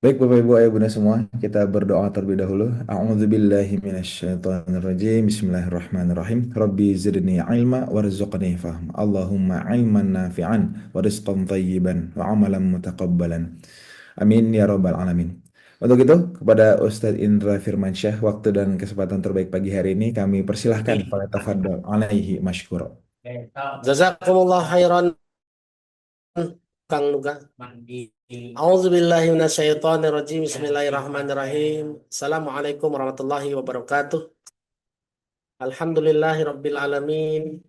Baik Bapak Ibu Ayah Bunda semua, kita berdoa terlebih dahulu. A'udzubillahi minasyaitonirrajim. Bismillahirrahmanirrahim. Rabbi zidni ilma warzuqni fahm. Allahumma ilman nafi'an wa rizqan thayyiban wa amalan mutaqabbalan. Amin ya rabbal alamin. Untuk itu, kepada Ustadz Indra Firmansyah, waktu dan kesempatan terbaik pagi hari ini kami persilahkan pada tafadhol alaihi masykur. Jazakumullah khairan Kang Nuga. Auzubillahi minasyaitonirrajim. Bismillahirrahmanirrahim. Assalamualaikum warahmatullahi wabarakatuh. Alhamdulillahi rabbil alamin.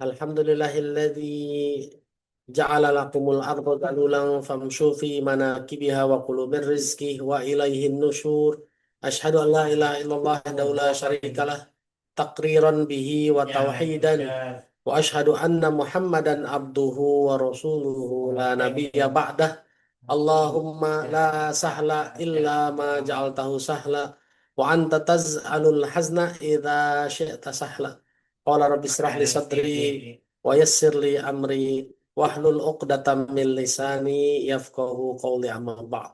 Alhamdulillahilladzi ja'ala lakumul arda dalulan famshu fi manakibiha wa kulu min rizqihi wa ilaihin nusyur. Asyhadu an la ilaha illallah wahdahu la syarikalah taqriran bihi wa tauhidan wa asyhadu anna Muhammadan abduhu wa rasuluhu la nabiyya ba'dah. Allahumma la sahla illa ma ja'altahu sahla wa anta taz'alul hazna idza syi'ta sahla. Qala rabbi israh li sadri wa yassir li amri wahlul 'uqdatam min lisani yafqahu qawli, amma ba'd.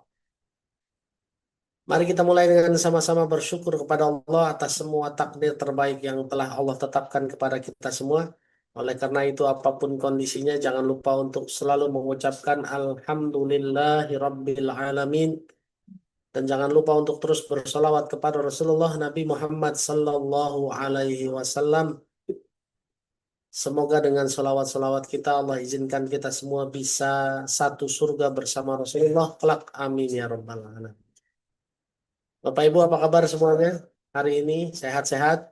Mari kita mulai dengan sama-sama bersyukur kepada Allah atas semua takdir terbaik yang telah Allah tetapkan kepada kita semua. Oleh karena itu, apapun kondisinya, jangan lupa untuk selalu mengucapkan Alhamdulillahi Rabbil Alamin. Dan jangan lupa untuk terus bersolawat kepada Rasulullah Nabi Muhammad Sallallahu Alaihi Wasallam. Semoga dengan solawat-solawat kita, Allah izinkan kita semua bisa satu surga bersama Rasulullah kelak. Amin ya Rabbal Alamin. Bapak Ibu, apa kabar semuanya? Hari ini sehat-sehat.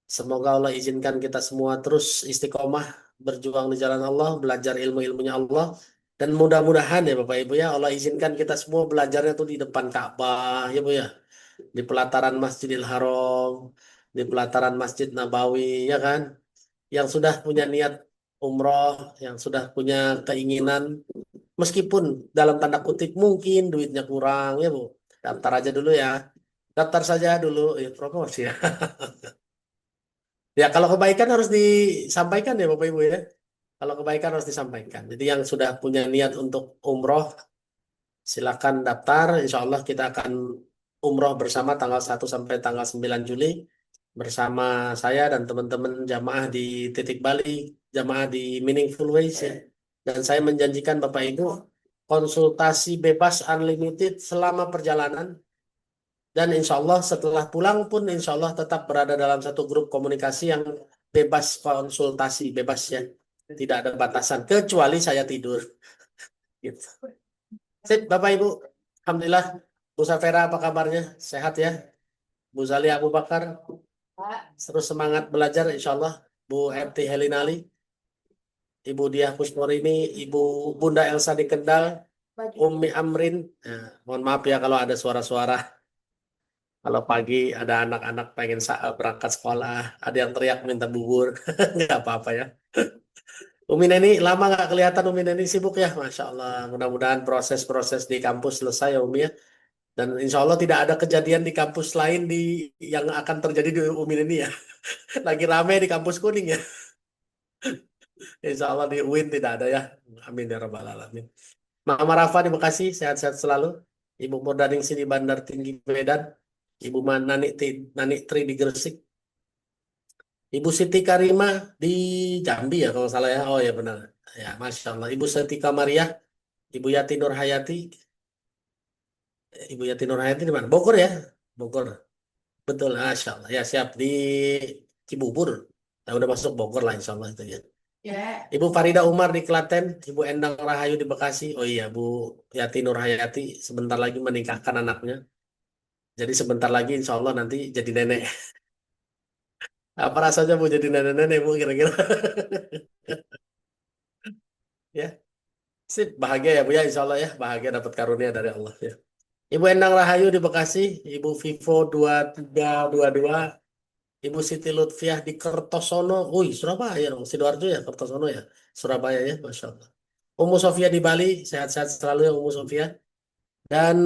Semoga Allah izinkan kita semua terus istiqomah berjuang di jalan Allah, belajar ilmu-ilmunya Allah. Dan mudah-mudahan ya Bapak Ibu ya, Allah izinkan kita semua belajarnya tuh di depan Ka'bah ya Bu ya. Di pelataran Masjidil Haram, di pelataran Masjid Nabawi ya kan. Yang sudah punya niat umroh, yang sudah punya keinginan, meskipun dalam tanda kutip mungkin duitnya kurang ya Bu. Daftar aja dulu ya. Daftar saja dulu, ya promosi ya. Ya, kalau kebaikan harus disampaikan ya Bapak Ibu ya. Kalau kebaikan harus disampaikan. Jadi yang sudah punya niat untuk umroh, silakan daftar. Insya Allah kita akan umroh bersama tanggal 1 sampai tanggal 9 Juli bersama saya dan teman-teman jamaah di Titik Bali, jamaah di Meaningful Ways ya. Dan saya menjanjikan Bapak Ibu konsultasi bebas unlimited selama perjalanan. Dan insya Allah setelah pulang pun insya Allah tetap berada dalam satu grup komunikasi yang bebas konsultasi, bebas ya. Tidak ada batasan, kecuali saya tidur. Gitu. Sip, Bapak Ibu. Alhamdulillah. Bu Safera apa kabarnya? Sehat ya? Bu Zali Abu Bakar. Terus semangat belajar insya Allah. Bu MT Helinali. Ibu Diah Kusmorini. Ibu Bunda Elsa di Kendal. Umi Amrin. Nah, mohon maaf ya kalau ada suara-suara. Kalau pagi ada anak-anak pengen berangkat sekolah, ada yang teriak minta bubur, nggak apa-apa ya. Umi Neni, lama nggak kelihatan Umi Neni sibuk ya, Masya Allah. Mudah-mudahan proses-proses di kampus selesai ya Umi ya. Dan insya Allah tidak ada kejadian di kampus lain yang akan terjadi di Umi Neni ya. Lagi rame di kampus kuning ya. Insya Allah di UIN tidak ada ya. Amin ya Rabbal Alamin. Mama Rafa di Bekasi, sehat-sehat selalu. Ibu Murdaningsi di Bandar Tinggi Medan. Ibu Nani Tri di Gresik. Ibu Siti Karima di Jambi ya kalau salah ya. Oh ya benar. Ya, Masya Allah. Ibu Siti Kamariah, Ibu Yati Nur Hayati. Ibu Yati Nur Hayati di mana? Bogor ya? Bogor. Betul, Masya Allah. Ya siap di Cibubur. Nah, udah masuk Bogor lah insya Allah itu ya. Ibu Farida Umar di Klaten, Ibu Endang Rahayu di Bekasi. Oh iya, Bu Yati Nur Hayati sebentar lagi menikahkan anaknya. Jadi sebentar lagi insya Allah nanti jadi nenek. Apa rasanya Bu jadi nenek-nenek Bu kira-kira? Ya. Sip, bahagia ya Bu ya, insya Allah ya. Bahagia dapat karunia dari Allah ya. Ibu Endang Rahayu di Bekasi, Ibu Vivo 2322, Ibu Siti Lutfiah di Kertosono. Wih, Surabaya dong, Sidoarjo ya, Kertosono ya. Surabaya ya, Masya Allah. Umu Sofia di Bali, sehat-sehat selalu ya Umu Sofia. Dan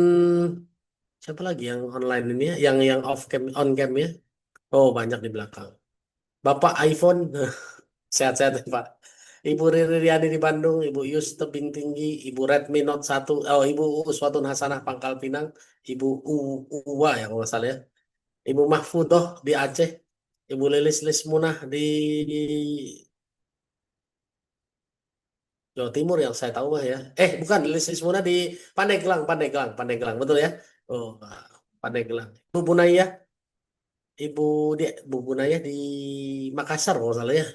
siapa lagi yang online ini ya, yang off cam, on cam ya. Oh, banyak di belakang. Bapak iPhone, sehat-sehat ya Pak. Ibu Riri Riani di Bandung, Ibu Yus Tebing Tinggi, Ibu Redmi Note 1, oh Ibu Uswatun Hasanah Pangkal Pinang, Ibu Uwa ya kalau nggak salah ya, Ibu Mahfudoh di Aceh, Ibu Lilis Lismunah di Jawa Timur yang saya tahu mah ya. Bukan, Lilis Lismunah di Pandeglang, Pandeglang, Pandeglang, betul ya? Oh, Pandeglang. Ibu Bunaya, Ibu Bu Bunaya di Makassar kalau nggak salah ya.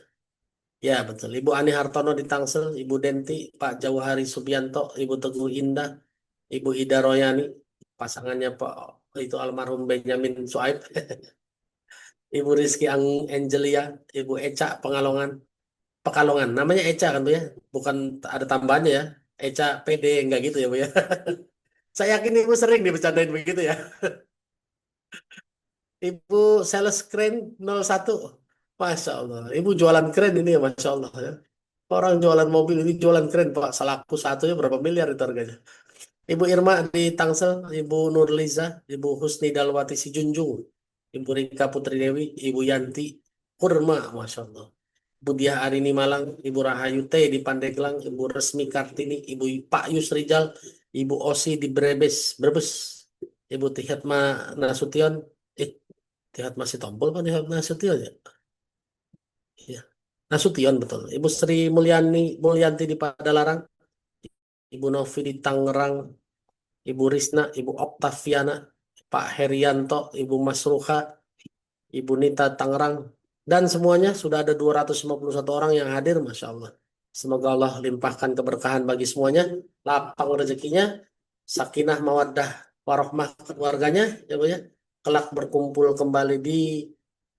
Ya, betul. Ibu Ani Hartono di Tangsel, Ibu Denti, Pak Jauhari Subianto, Ibu Teguh Indah, Ibu Ida Royani, pasangannya Pak itu almarhum Benyamin Suaib, Ibu Rizky Angelia, Ibu Eca Pekalongan. Namanya Eca kan Bu ya? Bukan ada tambahannya ya. Eca PD enggak gitu ya Bu ya. Saya yakin Ibu sering dibercandain begitu ya. Ibu Sales Crane 01. Masya Allah. Ibu jualan keren ini ya Masya Allah ya. Orang jualan mobil ini jualan keren Pak. Salahku satunya berapa miliar itu harganya. Ibu Irma di Tangsel, Ibu Nurliza, Ibu Husni Dalwati Sijunjung, Ibu Rika Putri Dewi, Ibu Yanti Kurma, Masya Allah. Ibu Diah Arini Malang, Ibu Rahayu T di Pandeglang, Ibu Resmi Kartini, Ibu Pak Yusrijal, Ibu Osi di Brebes, Ibu Tihatma Nasution, eh Tihatma Sitompul kan Tihatma Nasution ya? Iya. Nasution betul. Ibu Sri Mulyanti di Padalarang, Ibu Novi di Tangerang, Ibu Risna, Ibu Oktaviana, Pak Herianto, Ibu Masruha, Ibu Nita Tangerang, dan semuanya sudah ada 251 orang yang hadir, Masya Allah. Semoga Allah limpahkan keberkahan bagi semuanya, lapang rezekinya, sakinah, mawaddah, warohmah keluarganya, ya Bu ya. Kelak berkumpul kembali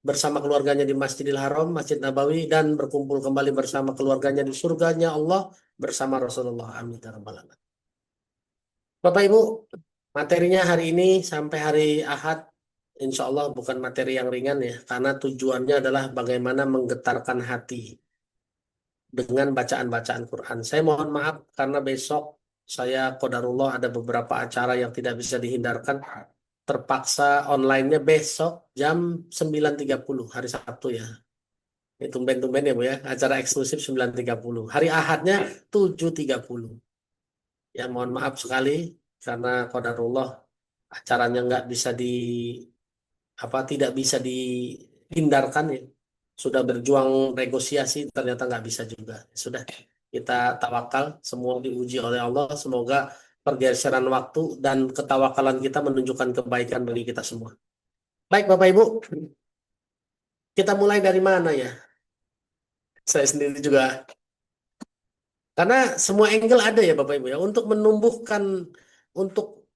bersama keluarganya di Masjidil Haram, Masjid Nabawi, dan berkumpul kembali bersama keluarganya di surganya Allah bersama Rasulullah. Amin ya rabbal alamin. Bapak Ibu, materinya hari ini sampai hari Ahad, insya Allah bukan materi yang ringan ya, karena tujuannya adalah bagaimana menggetarkan hati dengan bacaan-bacaan Quran. Saya mohon maaf karena besok saya qadarullah ada beberapa acara yang tidak bisa dihindarkan. Terpaksa online-nya besok jam 9.30 hari Sabtu ya. Ini tumben-tumben ya Bu ya, acara eksklusif 9.30. Hari Ahadnya 7.30. Ya mohon maaf sekali karena qadarullah acaranya nggak bisa tidak bisa dihindarkan ya. Sudah berjuang negosiasi ternyata nggak bisa juga. Sudah kita tawakal, semua diuji oleh Allah. Semoga pergeseran waktu dan ketawakalan kita menunjukkan kebaikan bagi kita semua. Baik Bapak Ibu, kita mulai dari mana ya? Saya sendiri juga karena semua angle ada ya Bapak Ibu ya untuk menumbuhkan untuk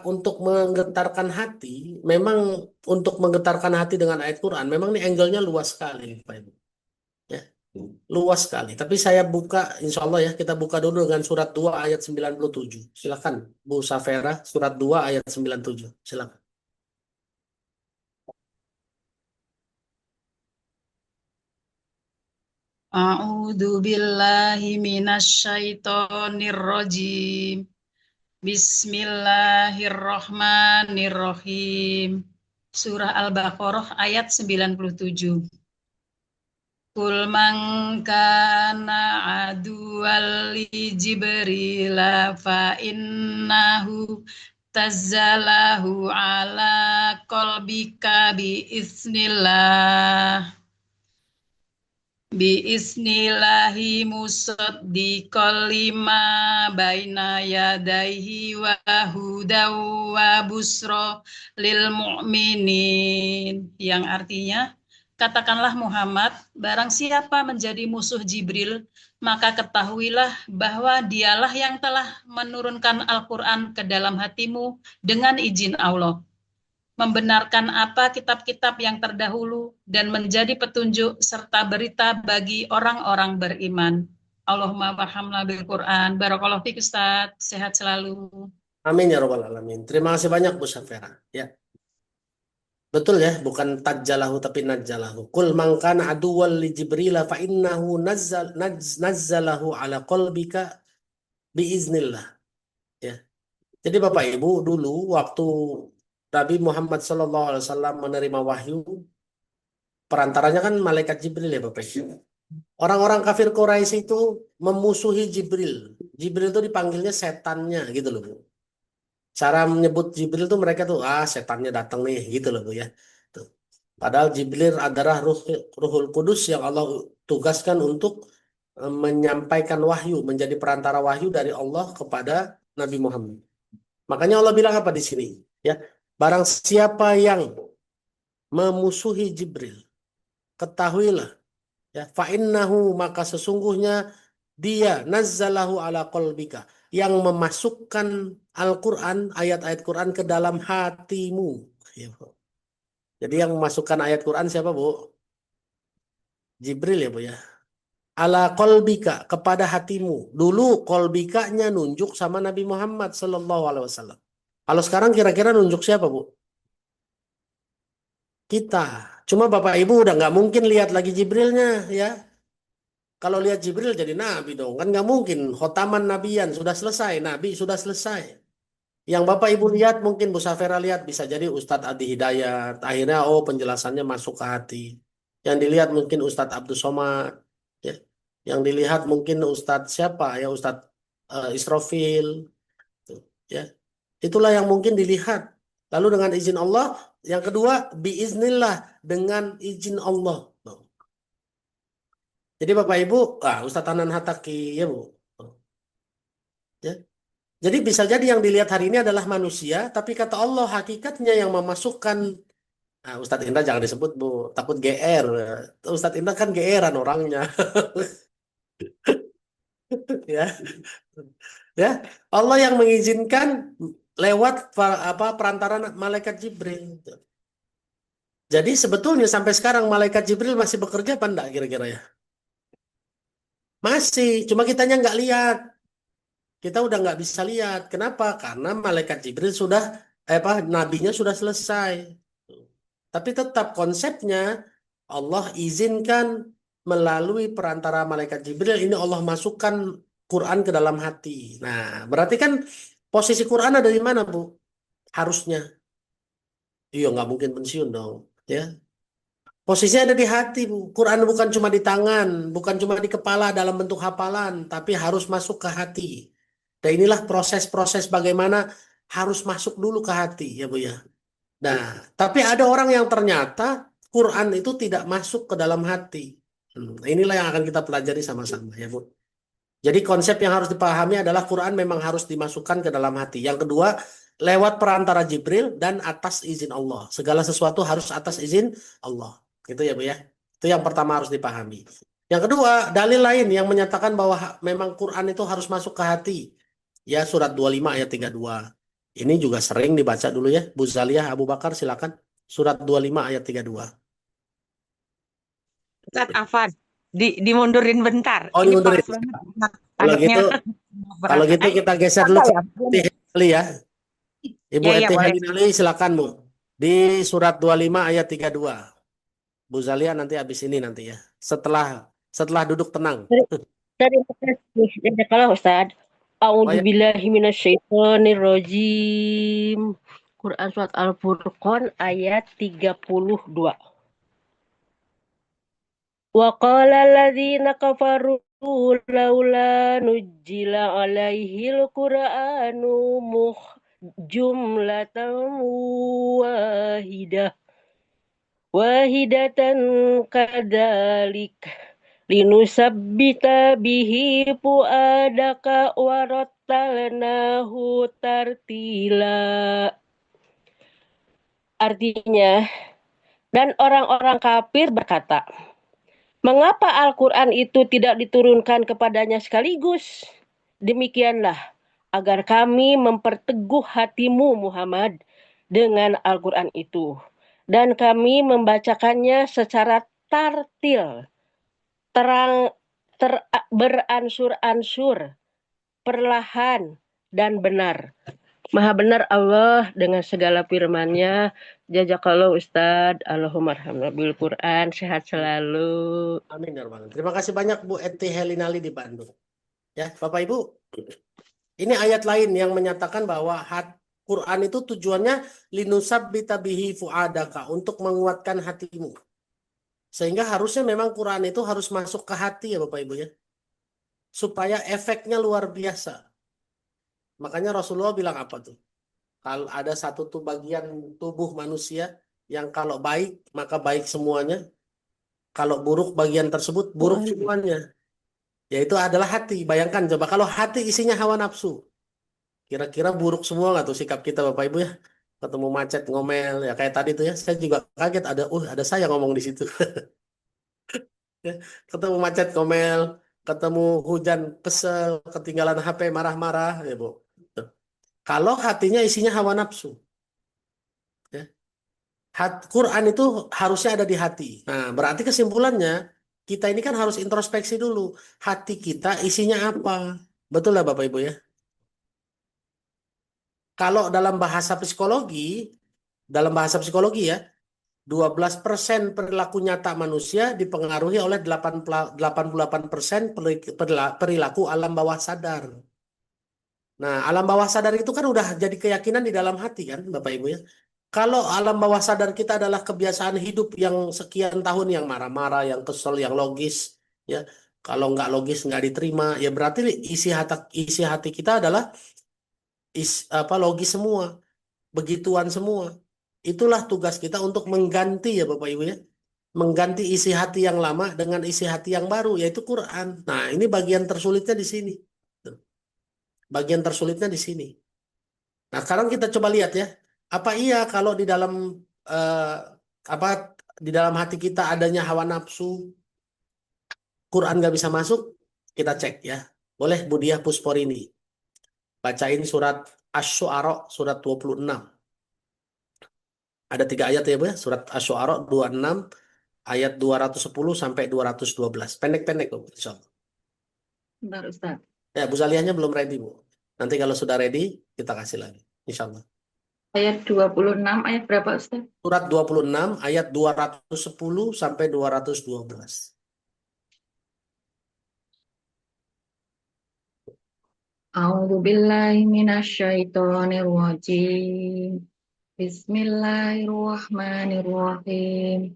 untuk menggetarkan hati memang untuk menggetarkan hati dengan ayat Quran memang ini angle-nya luas sekali Bapak Ibu ya luas sekali tapi saya buka insya Allah ya kita buka dulu dengan surat 2 ayat 97 silakan Bu Safera surat 2 ayat 97 silakan. A'udzu billahi minasyaitonir rajim. Bismillahirrahmanirrahim. Surah Al-Baqarah ayat 97. Qul man kana aduwal li Jibril fa innahu tazzalahu ala qalbika bi isnillah. Biisnillahi musaddiqal lima baina yadayhi wa hudaw wa busra lil mu'minin, yang artinya, katakanlah Muhammad, barang siapa menjadi musuh Jibril, maka ketahuilah bahwa dialah yang telah menurunkan Al-Quran ke dalam hatimu dengan izin Allah, membenarkan apa kitab-kitab yang terdahulu dan menjadi petunjuk serta berita bagi orang-orang beriman. Allahumma warhamna bil Quran. Barakallahu fiik Ustaz. Sehat selalu. Amin ya robbal alamin. Terima kasih banyak Bu Safera ya betul ya bukan tajjalahu tapi najjalahu. Kul man kana aduwwan li Jibril fa innahu nazzalahu ala qalbika biiznillah ya. Jadi Bapak Ibu dulu waktu Nabi Muhammad SAW menerima wahyu, perantaranya kan malaikat Jibril ya Bapak Ibu. Orang-orang kafir Quraisy itu memusuhi Jibril. Jibril itu dipanggilnya setannya gitu loh, Bu. Cara menyebut Jibril tuh mereka tuh setannya datang nih gitu loh, Bu ya. Tuh. Padahal Jibril adalah Ruhul Kudus yang Allah tugaskan untuk menyampaikan wahyu, menjadi perantara wahyu dari Allah kepada Nabi Muhammad. Makanya Allah bilang apa di sini? Ya, barang siapa yang memusuhi Jibril, ketahuilah ya fa'innahu maka sesungguhnya dia nazzalahu ala qalbika yang memasukkan Al-Quran, ayat-ayat Quran ke dalam hatimu. Ya, Bu. Jadi yang memasukkan ayat Quran siapa, Bu? Jibril ya, Bu ya. Ala qalbika kepada hatimu. Dulu qalbikanya nunjuk sama Nabi Muhammad sallallahu alaihi wasallam. Kalau sekarang kira-kira nunjuk siapa, Bu? Kita. Cuma Bapak Ibu udah nggak mungkin lihat lagi Jibrilnya ya. Kalau lihat Jibril jadi nabi dong. Kan nggak mungkin. Khotaman nabiyan sudah selesai. Nabi sudah selesai. Yang Bapak Ibu lihat mungkin Bu Safera lihat bisa jadi Ustadz Adi Hidayat. Akhirnya penjelasannya masuk ke hati. Yang dilihat mungkin Ustadz Abdus Somad. Ya. Yang dilihat mungkin Ustadz siapa ya Ustadz Israfil. Tuh, ya. Itulah yang mungkin dilihat. Lalu dengan izin Allah. Yang kedua biiznillah dengan izin Allah. Jadi Bapak Ibu, Ustadz Hanan Hataki ya Bu. Ya. Jadi bisa jadi yang dilihat hari ini adalah manusia, tapi kata Allah hakikatnya yang memasukkan Ustadz Indra jangan disebut Bu, takut GR. Ustadz Indra kan GR-an orangnya, ya. Ya, Allah yang mengizinkan lewat perantara malaikat Jibril. Jadi sebetulnya sampai sekarang malaikat Jibril masih bekerja apa enggak kira-kira ya? Masih, cuma kitanya nggak lihat. Kita udah nggak bisa lihat. Kenapa? Karena malaikat Jibril sudah, nabinya sudah selesai. Tapi tetap konsepnya Allah izinkan melalui perantara malaikat Jibril ini Allah masukkan Quran ke dalam hati. Nah, berarti kan posisi Quran ada di mana, Bu? Harusnya. Iya, nggak mungkin pensiun dong. Ya, posisinya ada di hati, Bu. Quran bukan cuma di tangan, bukan cuma di kepala dalam bentuk hafalan, tapi harus masuk ke hati. Dan inilah proses-proses bagaimana harus masuk dulu ke hati, ya Bu ya. Nah, tapi ada orang yang ternyata Quran itu tidak masuk ke dalam hati. Inilah yang akan kita pelajari sama-sama, ya Bu. Jadi konsep yang harus dipahami adalah Quran memang harus dimasukkan ke dalam hati. Yang kedua, lewat perantara Jibril dan atas izin Allah. Segala sesuatu harus atas izin Allah. Gitu ya Bu ya. Itu yang pertama harus dipahami. Yang kedua, dalil lain yang menyatakan bahwa memang Quran itu harus masuk ke hati. Ya, surat 25 ayat 32. Ini juga sering dibaca dulu ya. Bu Zaliyah Abu Bakar silakan. Surat 25 ayat 32. Ustaz Afan, dimundurin bentar. Oh, Ini dimundurin. pas banget. Kalau Anaknya gitu, kalau gitu kita geser dulu ke ya? Eti Helinali ya. Ibu Ya, ya, Eti boleh. Helinali silakan Bu. Di surat 25 ayat 32. Bu Zalia nanti habis ini nanti ya. Setelah duduk tenang. Terima kasih. Jazakallah Ustaz. Oh ya. A'udzubillahi minasyaitonirrajim. Quran surat Al-Furqan ayat 32. Wa qala alladzina kafaru laula nuzila alaihil Qur'anu jumlatan wahidatan kadzalik linusabbita bihi fuadaka warattalnahu tartila. Artinya, dan orang-orang kafir berkata, mengapa Al-Quran itu tidak diturunkan kepadanya sekaligus? Demikianlah, agar kami memperteguh hatimu Muhammad dengan Al-Quran itu. Dan kami membacakannya secara tartil, beransur-ansur, perlahan, dan benar. Maha benar Allah dengan segala firman-Nya. Jazakallah Ustadz. Allahumma arhamna bil Quran. Sehat selalu. Amin ya Rabbal Alamin. Terima kasih banyak Bu Eti Helinali di Bandung. Ya, Bapak Ibu. Ini ayat lain yang menyatakan bahwa Quran itu tujuannya linusabbita bihi fuadaka untuk menguatkan hatimu. Sehingga harusnya memang Quran itu harus masuk ke hati ya Bapak Ibu ya. Supaya efeknya luar biasa. Makanya Rasulullah bilang apa tuh? Kalau ada satu tuh bagian tubuh manusia yang kalau baik maka baik semuanya. Kalau buruk bagian tersebut buruk semuanya. Yaitu adalah hati. Bayangkan coba kalau hati isinya hawa nafsu. Kira-kira buruk semua nggak tuh sikap kita Bapak Ibu ya? Ketemu macet ngomel ya kayak tadi tuh ya. Saya juga kaget ada saya ngomong di situ. Ya, ketemu macet ngomel, ketemu hujan kesel, ketinggalan HP marah-marah ya Bu. Tuh. Kalau hatinya isinya hawa nafsu, ya. Quran itu harusnya ada di hati. Nah, berarti kesimpulannya kita ini kan harus introspeksi dulu. Hati kita isinya apa? Betul lah Bapak Ibu ya. Kalau dalam bahasa psikologi ya, 12% perilaku nyata manusia dipengaruhi oleh 88% perilaku alam bawah sadar. Nah, alam bawah sadar itu kan udah jadi keyakinan di dalam hati kan, Bapak Ibu ya. Kalau alam bawah sadar kita adalah kebiasaan hidup yang sekian tahun yang marah-marah, yang kesel, yang logis, ya. Kalau nggak logis nggak diterima, ya berarti isi hati kita adalah logis semua, begituan semua. Itulah tugas kita untuk mengganti ya Bapak Ibu ya. Mengganti isi hati yang lama dengan isi hati yang baru, yaitu Quran. Nah, ini bagian tersulitnya di sini. Tuh. Bagian tersulitnya di sini. Nah, sekarang kita coba lihat ya. Apa iya kalau eh, apa di dalam hati kita adanya hawa nafsu, Quran nggak bisa masuk? Kita cek ya. Boleh Bu Diah Pusporini. Bacain surat Asy-Syu'ara surat 26. Ada 3 ayat ya Bu ya. Surat Asy-Syu'ara 26 ayat 210 sampai 212. Pendek-pendek kok, insya Allah. Bentar Ustaz. Ya, Bu Zaliahnya belum ready, Bu. Nanti kalau sudah ready, kita kasih lagi. Insya Allah. Ayat 26, ayat berapa Ustaz? Surat 26 ayat 210 sampai 212. A'udzu billahi minasyaitonir rajim. Bismillahirrahmanirrahim.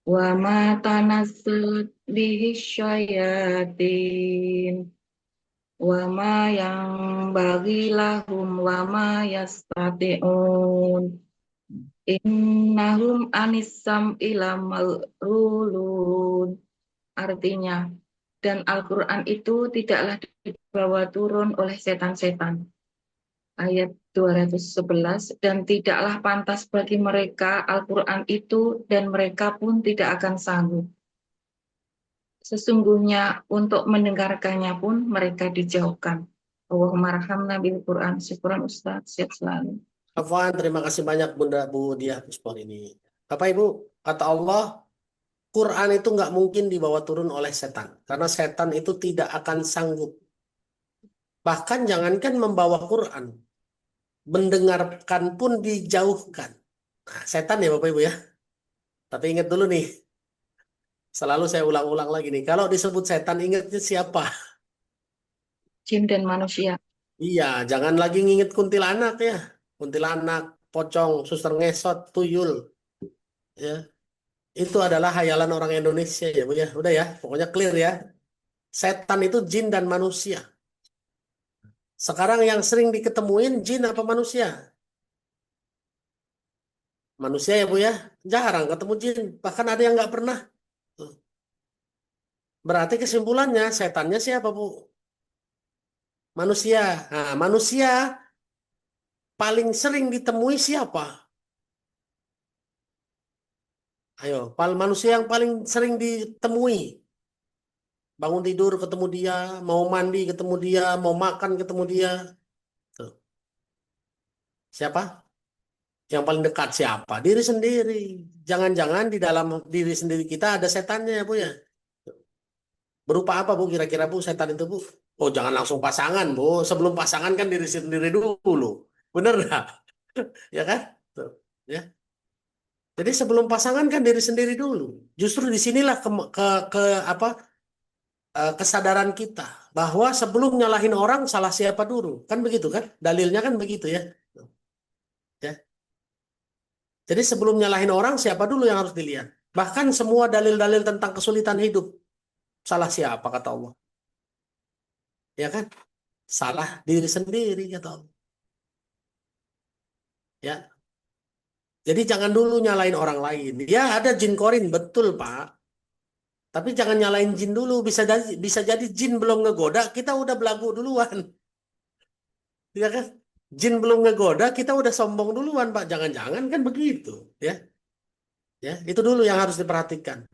Wa ma tanazzalat bihi syayatin. Wa ma yang bagi lahum wa ma yastati'un. Innahum anisam ilamalrulun. Artinya, dan Al-Quran itu tidaklah dibawa turun oleh setan-setan. Ayat 211, dan tidaklah pantas bagi mereka Al-Quran itu dan mereka pun tidak akan sanggup. Sesungguhnya untuk mendengarkannya pun mereka dijauhkan. Allahumma rahamna bil Quran. Syukuran Ustaz, sehat selalu. Afwan, terima kasih banyak Bunda Bu Diah Puspon ini. Bapak Ibu, kata Allah, Quran itu nggak mungkin dibawa turun oleh setan. Karena setan itu tidak akan sanggup. Bahkan jangankan membawa Quran, mendengarkan pun dijauhkan. Nah, setan ya Bapak Ibu ya. Tapi ingat dulu nih, selalu saya ulang-ulang lagi nih. Kalau disebut setan, ingatnya siapa? Jin dan manusia. Iya, jangan lagi nginget kuntilanak ya. Kuntilanak, pocong, suster ngesot, tuyul. Ya, itu adalah hayalan orang Indonesia ya Bu ya. Udah ya, pokoknya clear ya. Setan itu jin dan manusia. Sekarang yang sering diketemuin jin apa manusia? Manusia ya Bu ya. Jarang ketemu jin. Bahkan ada yang nggak pernah. Tuh. Berarti kesimpulannya setannya siapa Bu? Manusia. Nah, manusia paling sering ditemui siapa? Ayo, manusia yang paling sering ditemui. Bangun tidur ketemu dia, mau mandi ketemu dia, mau makan ketemu dia. Tuh. Siapa? Yang paling dekat siapa? Diri sendiri. Jangan-jangan di dalam diri sendiri kita ada setannya ya Bu ya. Berupa apa Bu kira-kira Bu setan itu Bu? Oh jangan langsung pasangan Bu. Sebelum pasangan kan diri sendiri dulu. Bener nggak? Ya kan? Tuh. Ya. Jadi sebelum pasangan kan diri sendiri dulu. Justru disinilah apa kesadaran kita bahwa sebelum nyalahin orang salah siapa dulu. Kan begitu kan? Dalilnya kan begitu ya. Ya. Jadi sebelum nyalahin orang siapa dulu yang harus dilihat? Bahkan semua dalil-dalil tentang kesulitan hidup. Salah siapa kata Allah? Ya kan? Salah diri sendiri kata Allah. Ya. Jadi jangan dulu nyalain orang lain. Ya ada jin korin, betul Pak. Tapi jangan nyalain jin dulu. Bisa jadi jin belum ngegoda, kita udah belagu duluan. Ya kan? Jin belum ngegoda, kita udah sombong duluan Pak. Jangan-jangan kan begitu. Ya, ya itu dulu yang harus diperhatikan.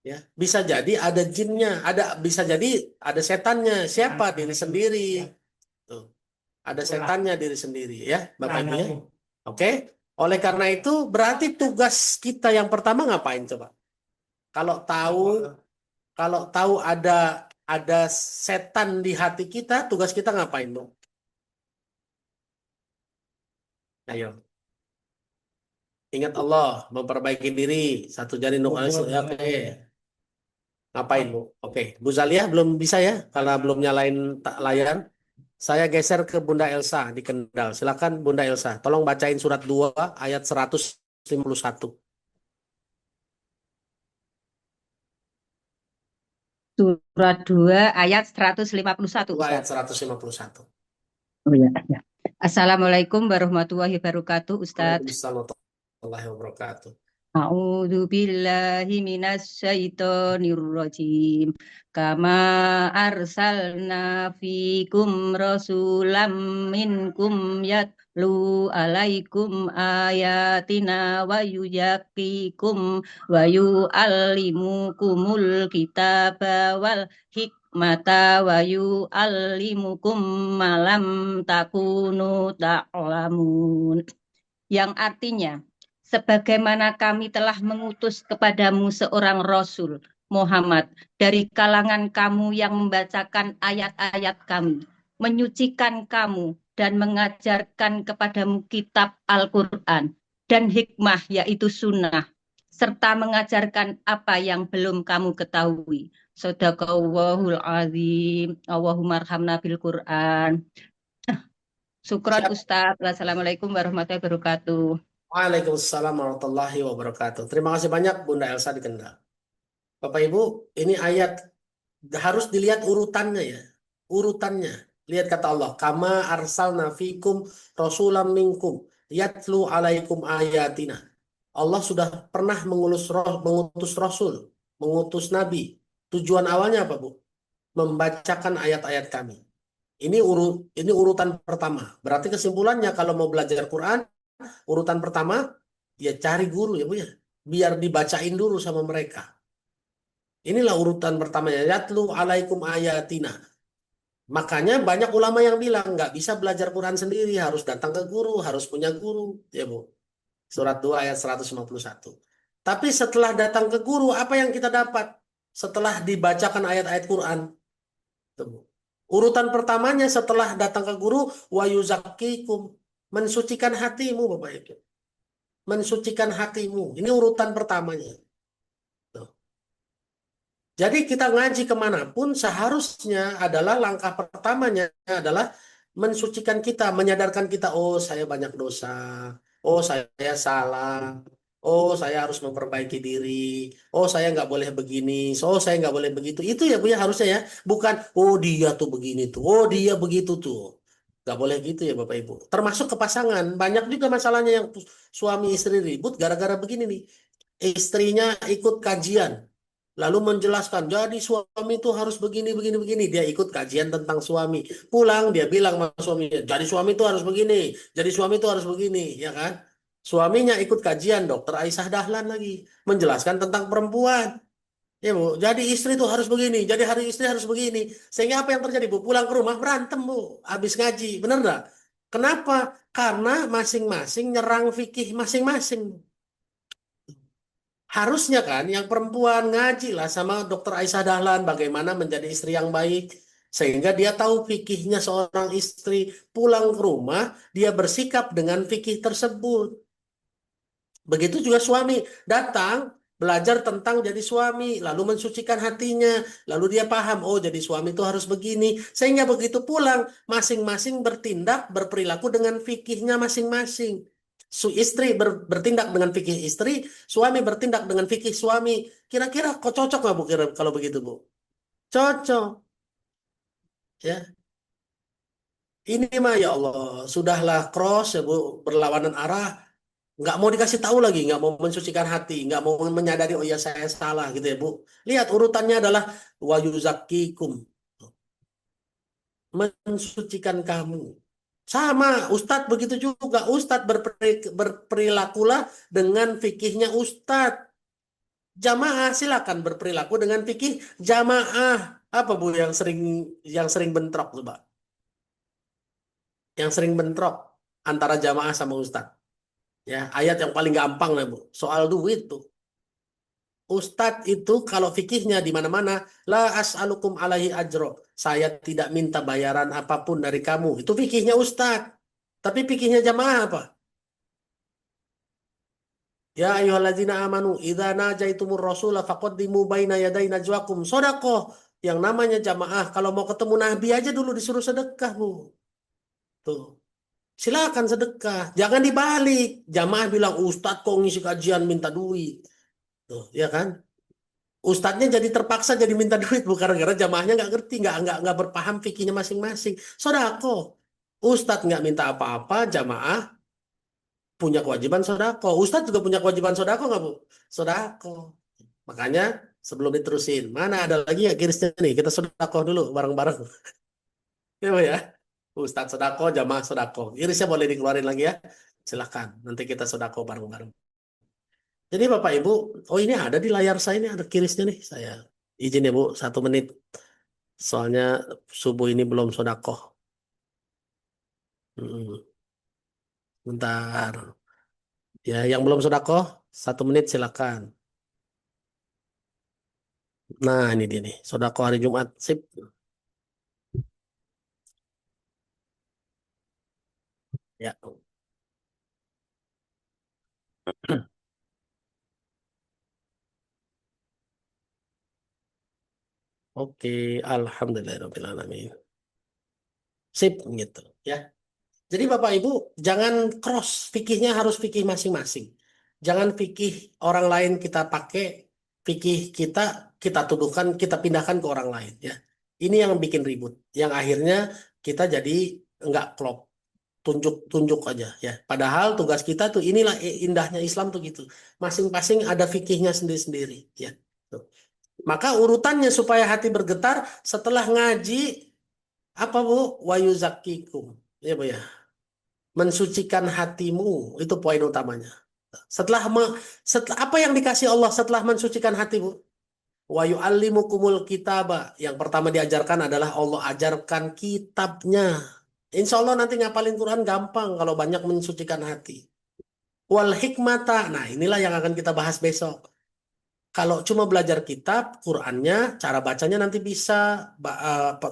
Ya, bisa jadi ada jinnya, bisa jadi ada setannya. Siapa? Diri sendiri. Tuh. Ada setannya diri sendiri ya, Bapak Ibu ya. Oke. Oleh karena itu berarti tugas kita yang pertama ngapain coba? Kalau tahu ada setan di hati kita, tugas kita ngapain dong? Ayo. Ingat Allah, memperbaiki diri, satu jari ya, oke. Ngapain Bu? Oke, Bu Zaliah belum bisa ya, karena belum nyalain layar. Saya geser ke Bunda Elsa di Kendal. Silakan Bunda Elsa, tolong bacain surat 2 ayat 151. Surat 2 ayat 151, 2 ayat Ustaz. 151. Oh ya, ya. Assalamualaikum warahmatullahi wabarakatuh, Ustaz. Waalaikumsalam warahmatullahi wabarakatuh. A'udzu billahi minasyaitonir rajim. Kama arsalna fikum rasulam minkum yatlu alaikum ayatina wa yuzakkikum wa yu'allimukumul kitaba wal hikmata wa yu'allimukum malam takunu ta'lamun. Yang artinya, sebagaimana kami telah mengutus kepadamu seorang Rasul, Muhammad, dari kalangan kamu yang membacakan ayat-ayat kami, menyucikan kamu, dan mengajarkan kepadamu kitab Al-Quran, dan hikmah yaitu sunnah, serta mengajarkan apa yang belum kamu ketahui. Shadaqallahul azim. Allahumma arhamna bil Quran. Syukran Ustaz. Wassalamualaikum warahmatullahi wabarakatuh. Waalaikumsalam warahmatullahi wabarakatuh. Terima kasih banyak Bunda Elsa di Kendal. Bapak Ibu, ini ayat harus dilihat urutannya ya. Urutannya. Lihat kata Allah, kama arsalna fikum rasulam minkum yatlu alaikum ayatina. Allah sudah pernah mengutus rasul, mengutus nabi. Tujuan awalnya apa, Bu? Membacakan ayat-ayat kami. Ini urutan pertama. Berarti kesimpulannya kalau mau belajar Quran, urutan pertama ya cari guru ya Bu ya. Biar dibacain dulu sama mereka. Inilah urutan pertamanya. Yatlu alaikum ayatina. Makanya banyak ulama yang bilang nggak bisa belajar Quran sendiri, harus datang ke guru, harus punya guru, ya Bu. Surat 2 ayat 151. Tapi setelah datang ke guru, apa yang kita dapat? Setelah dibacakan ayat-ayat Quran. Tuh, Bu. Urutan pertamanya setelah datang ke guru, wa yuzakkikum, mensucikan hatimu Bapak Ibu. Mensucikan hatimu. Ini urutan pertamanya. Tuh. Jadi kita ngaji kemanapun seharusnya adalah langkah pertamanya adalah mensucikan kita, menyadarkan kita, oh saya banyak dosa, oh saya salah, oh saya harus memperbaiki diri, oh saya nggak boleh begini, oh saya nggak boleh begitu. Itu ya Bu ya harusnya ya, bukan oh dia tuh begini tuh, oh dia begitu tuh. Nggak boleh gitu ya Bapak Ibu. Termasuk ke pasangan, banyak juga masalahnya yang suami istri ribut gara-gara begini nih. Istrinya ikut kajian. Lalu menjelaskan, jadi suami itu harus begini, begini, begini. Dia ikut kajian tentang suami. Pulang, dia bilang sama suaminya, jadi suami itu harus begini, jadi suami itu harus begini, ya kan? Suaminya ikut kajian, Dokter Aisyah Dahlan lagi. Menjelaskan tentang perempuan. Ya Bu, jadi istri itu harus begini, jadi hari istri harus begini. Sehingga apa yang terjadi Bu? Pulang ke rumah berantem Bu, habis ngaji. Bener nggak? Kenapa? Karena masing-masing nyerang fikih masing-masing. Harusnya kan yang perempuan ngaji lah sama Dokter Aisyah Dahlan bagaimana menjadi istri yang baik. Sehingga dia tahu fikihnya seorang istri. Pulang ke rumah, dia bersikap dengan fikih tersebut. Begitu juga suami datang, belajar tentang jadi suami, lalu mensucikan hatinya. Lalu dia paham, oh jadi suami itu harus begini. Sehingga begitu pulang, masing-masing bertindak, berperilaku dengan fikihnya masing-masing. Istri bertindak dengan fikih istri, suami bertindak dengan fikih suami. Kira-kira kok cocok nggak Bu kalau begitu Bu? Cocok. Ya, ini mah ya Allah, sudahlah cross ya Bu, berlawanan arah. Nggak mau dikasih tahu lagi, nggak mau mensucikan hati, nggak mau menyadari oh ya saya salah gitu ya Bu. Lihat urutannya adalah wa yuzakkikum, mensucikan kamu. Sama Ustadz begitu juga. Ustadz berperilakulah dengan fikihnya Ustadz. Jamaah silakan berperilaku dengan fikih jamaah. Apa Bu yang sering bentrok coba? Yang sering bentrok antara jamaah sama Ustadz. Ya, ayat yang paling gampang lah Bu. Soal duit tuh. Ustadz itu kalau fikihnya di mana-mana, la as'alukum alaihi ajro. Saya tidak minta bayaran apapun dari kamu. Itu fikihnya Ustadz. Tapi fikihnya jamaah apa? Ya ayyuhalladzina amanu idza najaitumur rasula faqaddimu baina yaday najwakum shadaqah. Yang namanya jamaah kalau mau ketemu Nabi aja dulu disuruh sedekah, Bu. Tuh. Silakan sedekah. Jangan dibalik. Jamaah bilang, "Ustadz kok ngisi kajian minta duit." Tuh, ya kan? Ustadznya jadi terpaksa jadi minta duit bukan gara-gara jamaahnya nggak ngerti, nggak berpaham fikihnya masing-masing. Sodako, Ustadz nggak minta apa-apa, jamaah punya kewajiban sodako. Ustadz juga punya kewajiban sodako nggak Bu? Sodako. Makanya sebelum diterusin, mana ada lagi ya kirisnya nih? Kita sodako dulu bareng-bareng. Ya Bu ya. Ustadz sodako, jamaah sodako. Irisnya boleh dikeluarin lagi ya. Silahkan. Nanti kita sodako bareng-bareng. Jadi Bapak Ibu, oh ini ada di layar saya ini ada kirisnya nih. Saya izin ya Bu, 1 menit. Soalnya subuh ini belum sodakoh. Hmm, bentar. Ya, yang belum sodakoh, 1 menit silakan. Nah, ini dia nih, sodakoh hari Jumat. Sip. Ya. Oke, alhamdulillahirobbilalamin. Sip, gitu ya. Jadi Bapak Ibu, jangan cross fikihnya harus fikih masing-masing. Jangan fikih orang lain kita pakai, fikih kita tuduhkan, kita pindahkan ke orang lain ya. Ini yang bikin ribut, yang akhirnya kita jadi nggak klop, tunjuk-tunjuk aja ya. Padahal tugas kita tuh inilah indahnya Islam tuh gitu. Masing-masing ada fikihnya sendiri-sendiri ya. Tuh. Maka urutannya supaya hati bergetar setelah ngaji apa Bu? Wayuzakikum. Ya Bu ya, mensucikan hatimu itu poin utamanya. Setelah apa yang dikasih Allah setelah mensucikan hatimu? Wa yu'allimukumul kitaba. Yang pertama diajarkan adalah Allah ajarkan kitabnya. Insya Allah nanti ngapalin Quran gampang kalau banyak mensucikan hati. Wal hikmata. Nah, inilah yang akan kita bahas besok. Kalau cuma belajar kitab, Qurannya, cara bacanya nanti bisa,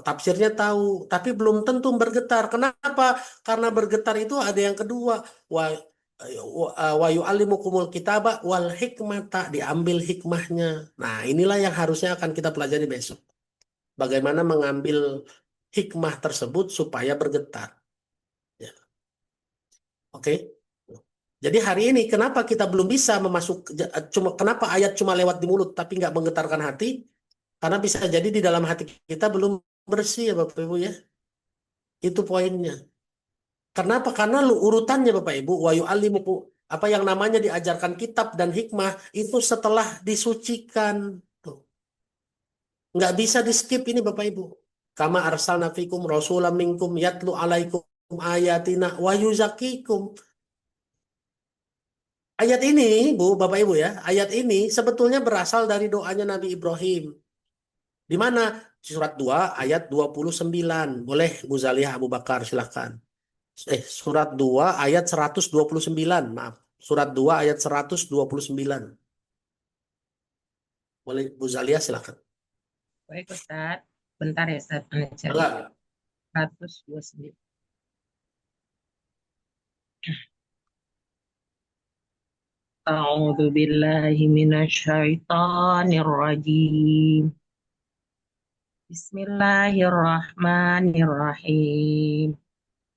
tafsirnya tahu, tapi belum tentu bergetar. Kenapa? Karena bergetar itu ada yang kedua, wa wa yu'allimukumul kitaba wal hikmata, diambil hikmahnya. Nah, inilah yang harusnya akan kita pelajari besok. Bagaimana mengambil hikmah tersebut supaya bergetar. Ya. Oke. Jadi hari ini kenapa kita belum bisa kenapa ayat cuma lewat di mulut tapi nggak menggetarkan hati? Karena bisa jadi di dalam hati kita belum bersih ya Bapak Ibu ya. Itu poinnya. Kenapa? Karena urutannya Bapak Ibu, wa yu'allimuku, apa yang namanya diajarkan kitab dan hikmah itu setelah disucikan. Tuh. Nggak bisa di skip ini Bapak Ibu. Kama arsalna fikum rasulam minkum yatlu alaikum ayatina wa yuzakikum. Ayat ini, Bu, Bapak Ibu ya, ayat ini sebetulnya berasal dari doanya Nabi Ibrahim. Di mana? Surat 2 ayat 29. Boleh Bu Zaliah Abu Bakar silakan. Surat 2 ayat 129. Maaf. Surat 2 ayat 129. Boleh Bu Zaliah silakan. Baik Ustaz, bentar ya Ustaz, cari Enggak. 129. A'udzu billahi minasyaitonir rajim. Bismillahirrahmanirrahim.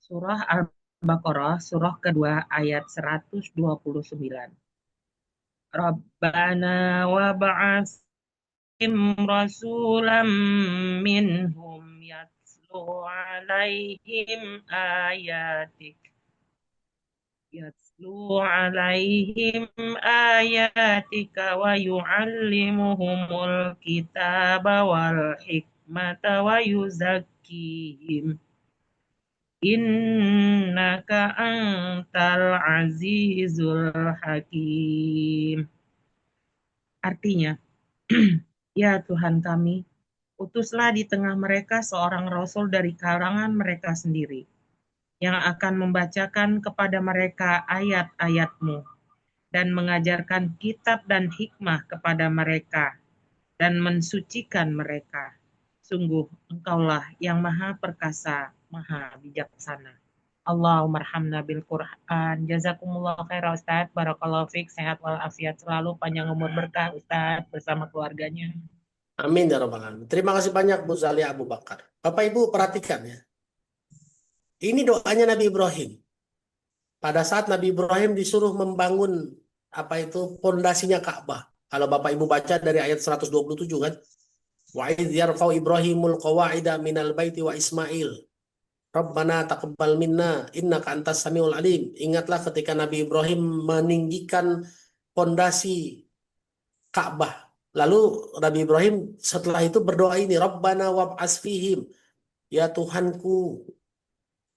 Surah Baqarah surah kedua ayat 129. Rabbana wa ba'athim rasulam minhum yatlu alaihim ayatik ayatika wa yu'allimuhumul kitaba wal hikmata wa yuzakkihim innaka antal azizul hakim. Artinya, ya Tuhan kami, utuslah di tengah mereka seorang rasul dari kalangan mereka sendiri, yang akan membacakan kepada mereka ayat-ayat-Mu dan mengajarkan kitab dan hikmah kepada mereka dan mensucikan mereka. Sungguh Engkaulah yang maha perkasa, maha bijaksana. Allahumma arhamna bil Qur'an. Jazakumullah khairan Ustaz. Barakallahu fiik. Sehat walafiat selalu, panjang umur berkah Ustaz bersama keluarganya. Amin ya rabbal alamin. Terima kasih banyak Bu Zalia Abu Bakar. Bapak Ibu perhatikan ya. Ini doanya Nabi Ibrahim. Pada saat Nabi Ibrahim disuruh membangun pondasinya Ka'bah. Kalau Bapak Ibu baca dari ayat 127 kan. Wa idh yarfa'u Ibrahimul qawa'ida minal baiti wa Ismail. Rabbana taqabbal minna innaka antas samiul alim. Ingatlah ketika Nabi Ibrahim meninggikan pondasi Ka'bah. Lalu Nabi Ibrahim setelah itu berdoa ini, Rabbana wab'as fihim. Ya Tuhanku,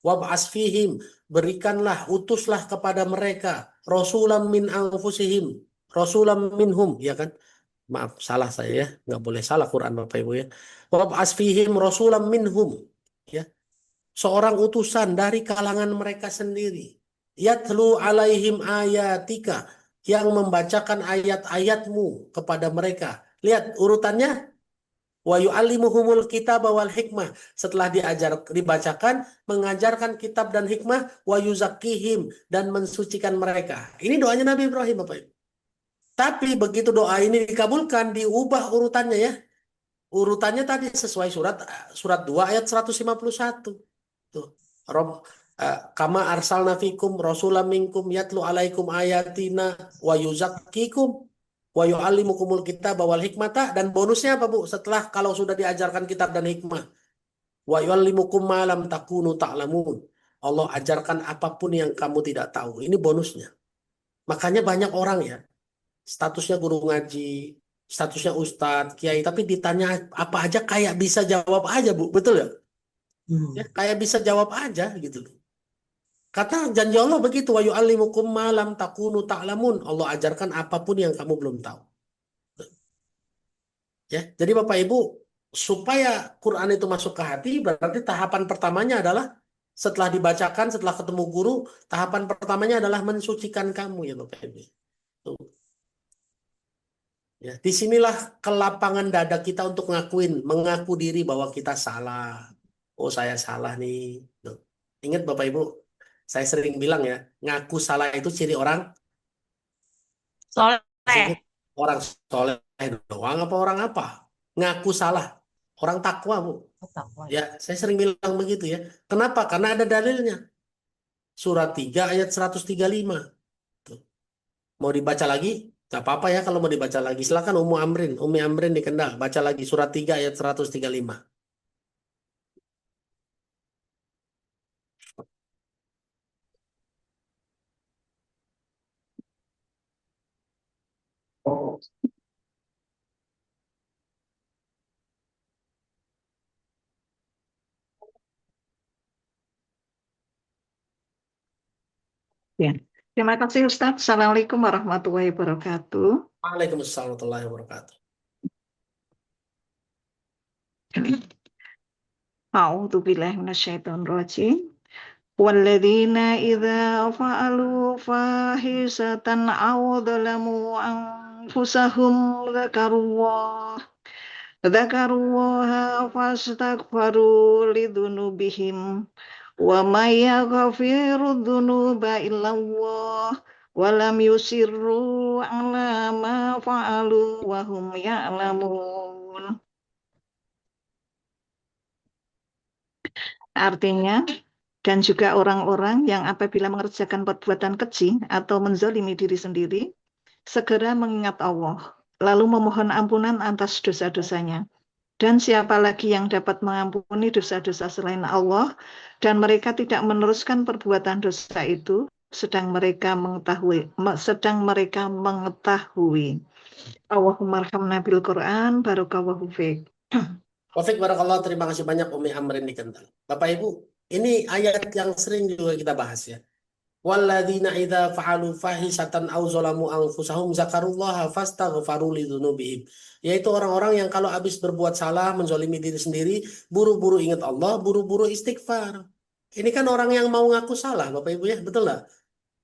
wab'as fihim, berikanlah, utuslah kepada mereka rasulam min anfusihim, rasulam minhum, ya kan? Maaf, salah saya ya, nggak boleh salah Quran Bapak Ibu ya. Wab'as fihim rasulam minhum, ya. Seorang utusan dari kalangan mereka sendiri. Yatlu alaihim ayatika, yang membacakan ayat-ayatmu kepada mereka. Lihat urutannya, wa yu'allimuhumul kitab wal hikmah. Setelah dibacakan, mengajarkan kitab dan hikmah, wa yuzakkihim, dan mensucikan mereka. Ini doanya Nabi Ibrahim Bapak Ibu. Tapi begitu doa ini dikabulkan, diubah urutannya ya. Urutannya tadi sesuai surat 2 ayat 151. Tuh. Rob kama arsalna fikum rasulam minkum yatlu alaikum ayatina wa yuzakkikum wa yu'allimukumul kitaba wal hikmata, dan bonusnya apa Bu? Setelah kalau sudah diajarkan kitab dan hikmah, wa yu'allimukum ma lam takunu ta'lamun. Allah ajarkan apapun yang kamu tidak tahu. Ini bonusnya. Makanya banyak orang ya, statusnya guru ngaji, statusnya ustadz, kiai, tapi ditanya apa aja kayak bisa jawab aja Bu, betul ya? Ya, kayak bisa jawab aja gitu loh. Kata janji Allah begitu, wa yu'allimukum ma lam takunu ta'lamun. Allah ajarkan apapun yang kamu belum tahu. Ya, jadi Bapak Ibu, supaya Quran itu masuk ke hati, berarti tahapan pertamanya adalah setelah dibacakan, setelah ketemu guru, tahapan pertamanya adalah mensucikan kamu ya Bapak Ibu. Tuh. Ya, disinilah kelapangan dada kita untuk mengaku diri bahwa kita salah. Oh, saya salah nih. Tuh. Ingat Bapak Ibu, saya sering bilang ya, ngaku salah itu ciri orang Soleh. orang soleh doang apa orang apa? Ngaku salah. Orang takwa, Bu. Ya, saya sering bilang begitu ya. Kenapa? Karena ada dalilnya. Surat 3 ayat 135. Tuh. Mau dibaca lagi? Gak apa-apa ya kalau mau dibaca lagi. Silakan Umi Amrin di Kendal. Baca lagi surat 3 ayat 135. Ya. Terima kasih Ustaz. Assalamualaikum warahmatullahi wabarakatuh. Waalaikumsalam warahmatullahi wabarakatuh. A'udzu billahi minasyaitonir rajim. Walladzina idza fa'alu fahisatan aw dzalamu anfusahum dzakarullaha fastaghfaru lidzunubihim wa may yaghfiru dzunuba illallah wa lam yusirru ala ma fa'alu wa hum ya'lamun. Artinya, Dan juga orang-orang yang apabila mengerjakan perbuatan keji atau menzalimi diri sendiri, segera mengingat Allah, lalu memohon ampunan atas dosa-dosanya. Dan siapa lagi yang dapat mengampuni dosa-dosa selain Allah, dan mereka tidak meneruskan perbuatan dosa itu, sedang mereka mengetahui. Allahumma arhamna bil Quran, barakallahu fiik. Wafik barakallah, terima kasih banyak Umi Amrin di Kental. Bapak Ibu, ini ayat yang sering juga kita bahas ya. Walladzina idza fa'alu fahisatan aw zalamu anfusahum zakarullaha fastaghfaru lidzunubihim. Yaitu orang-orang yang kalau habis berbuat salah, menzalimi diri sendiri, buru-buru ingat Allah, buru-buru istighfar. Ini kan orang yang mau ngaku salah, Bapak Ibu ya, betul nggak?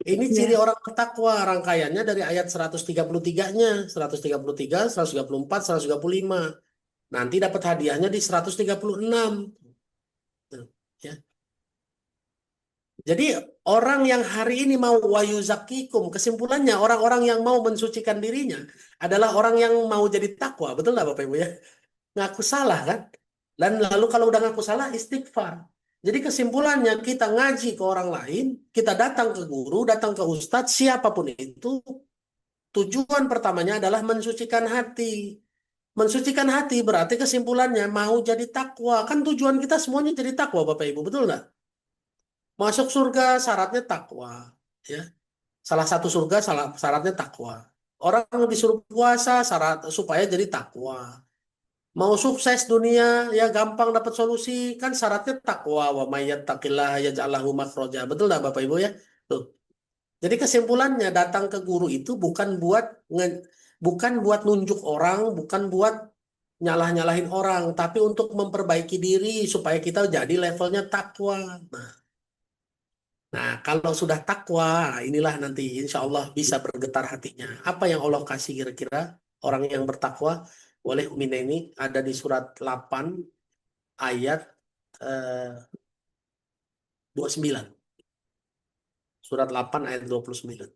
Ini ciri Ya, orang bertakwa, rangkaiannya dari ayat 133-nya, 133, 134, 135. Nanti dapat hadiahnya di 136. Tuh, ya. Jadi orang yang hari ini mau wayuzakikum, kesimpulannya orang-orang yang mau mensucikan dirinya adalah orang yang mau jadi takwa, betul nggak Bapak Ibu ya? Ngaku salah kan? Dan lalu kalau udah ngaku salah istighfar. Jadi kesimpulannya kita ngaji ke orang lain, kita datang ke guru, datang ke ustadz, siapapun itu, tujuan pertamanya adalah mensucikan hati. Mensucikan hati berarti kesimpulannya mau jadi takwa. Kan tujuan kita semuanya jadi takwa Bapak Ibu, betul nggak? Masuk surga syaratnya takwa. Ya. Salah satu surga syaratnya takwa. Orang disuruh puasa syarat supaya jadi takwa. Mau sukses dunia ya gampang dapat solusi kan syaratnya takwa. Wa may yattaqillaha yaj'al lahu makhraja. Betul nggak Bapak Ibu ya? Tuh. Jadi kesimpulannya datang ke guru itu bukan buat nunjuk orang, bukan buat nyalah-nyalahin orang, tapi untuk memperbaiki diri supaya kita jadi levelnya takwa. Nah, kalau sudah takwa, inilah nanti insya Allah bisa bergetar hatinya. Apa yang Allah kasih kira-kira orang yang bertakwa? Oleh Umina ini ada di surat 8 ayat 29. Surat 8 ayat 29.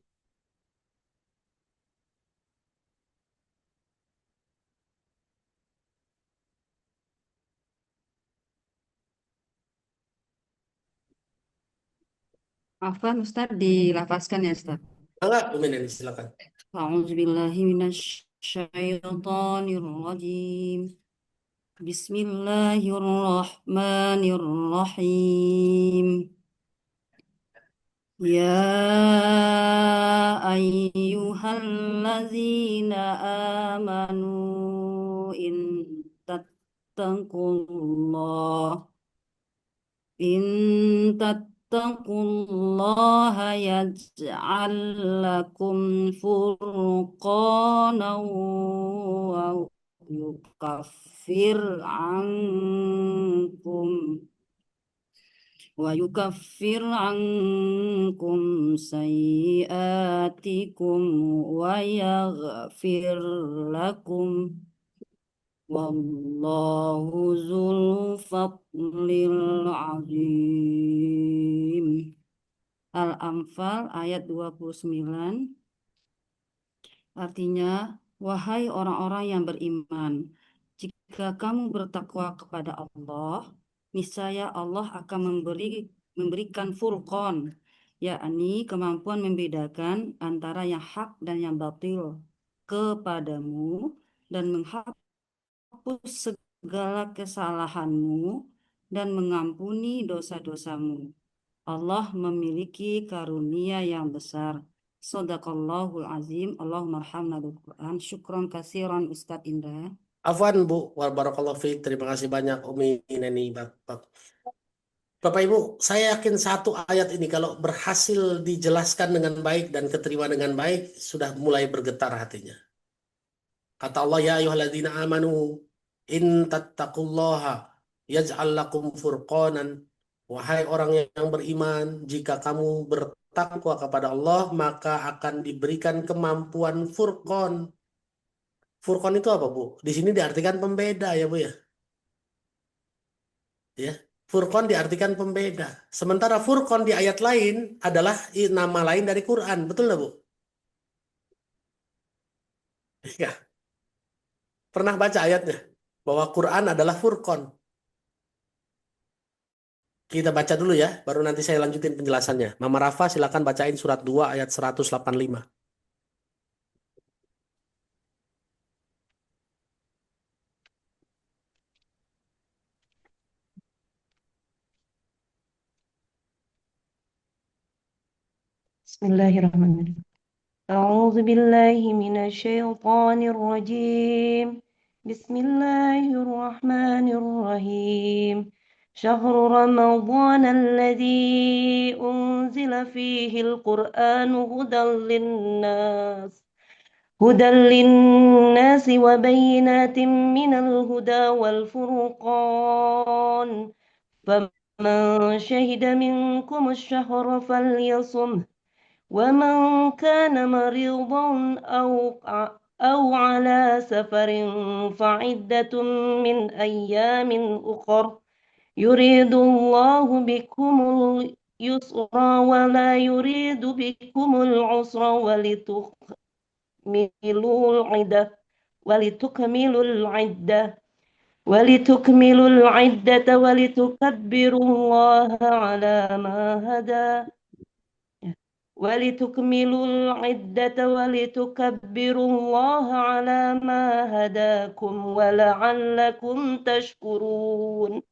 Afwan Ustaz dilafazkan ya Ustaz. Enggak, Umina ini silakan. A'udzubillahi minasyaitonirrajim. Bismillahirrahmanirrahim. Ya ayyuhallazina amanu in tattaqullaha yaj'al lakum furqanan wa yukaffir ankum sayyi'atikum wa yaghfir lakum wallahu dzul fadlil azim. Al-Anfal ayat 29. Artinya, wahai orang-orang yang beriman, jika kamu bertakwa kepada Allah, niscaya Allah akan memberikan furqan, yakni kemampuan membedakan antara yang hak dan yang batil kepadamu dan menghapus segala kesalahanmu dan mengampuni dosa-dosamu. Allah memiliki karunia yang besar. Shadaqallahul azim. Allahumma arhamna bil Quran. Syukron kasiran Ustadz Indra. Afwan Bu, wa barakallahu fiik. Terima kasih banyak Umi Neni Bapak Ibu, saya yakin satu ayat ini kalau berhasil dijelaskan dengan baik dan keterima dengan baik, sudah mulai bergetar hatinya. Kata Allah, ya ayyuhalladzina amanu in tattaqullaha yaj'al lakum furqanan. Wahai orang yang beriman, jika kamu bertakwa kepada Allah, maka akan diberikan kemampuan furqan. Furqan itu apa, Bu? Di sini diartikan pembeda ya, Bu ya. Ya. Furqan diartikan pembeda. Sementara Furqan di ayat lain adalah nama lain dari Quran. Betul nggak, Bu? Ya. Pernah baca ayatnya? Bahwa Quran adalah Furqan. Kita baca dulu ya, baru nanti saya lanjutin penjelasannya. Mama Rafa silakan bacain surat 2 ayat 185. Bismillahirrahmanirrahim. A'udzu billahi minasyaitonir rajim. Bismillahirrahmanirrahim. Syahrul Ramadan alladzi unzila fihi al-Qur'anu hudan linnas. هدى للناس وبينات من الهدى والفرقان فمن شهد منكم الشهر فليصمه ومن كان مريضا أو على سفر فعدة من أيام أخر يريد الله بكم اليسر ولا يريد بكم العسر ولتكملوا العدة ولتكبروا الله على ما هداكم ولتكملوا العدة ولتكبروا الله على ما هداكم ولعلكم تشكرون.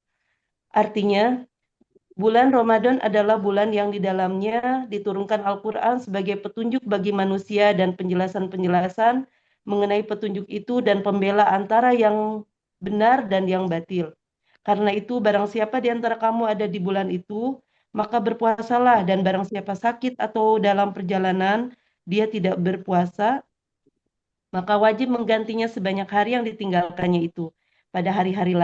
Artinya, bulan Ramadan adalah bulan yang di dalamnya diturunkan Al-Quran sebagai petunjuk bagi manusia dan penjelasan-penjelasan mengenai petunjuk itu dan pembela antara yang benar dan yang batil. Karena itu, barang siapa di antara kamu ada di bulan itu, maka berpuasalah, dan barang siapa sakit atau dalam perjalanan, dia tidak berpuasa, maka wajib menggantinya sebanyak hari yang ditinggalkannya itu pada hari-hari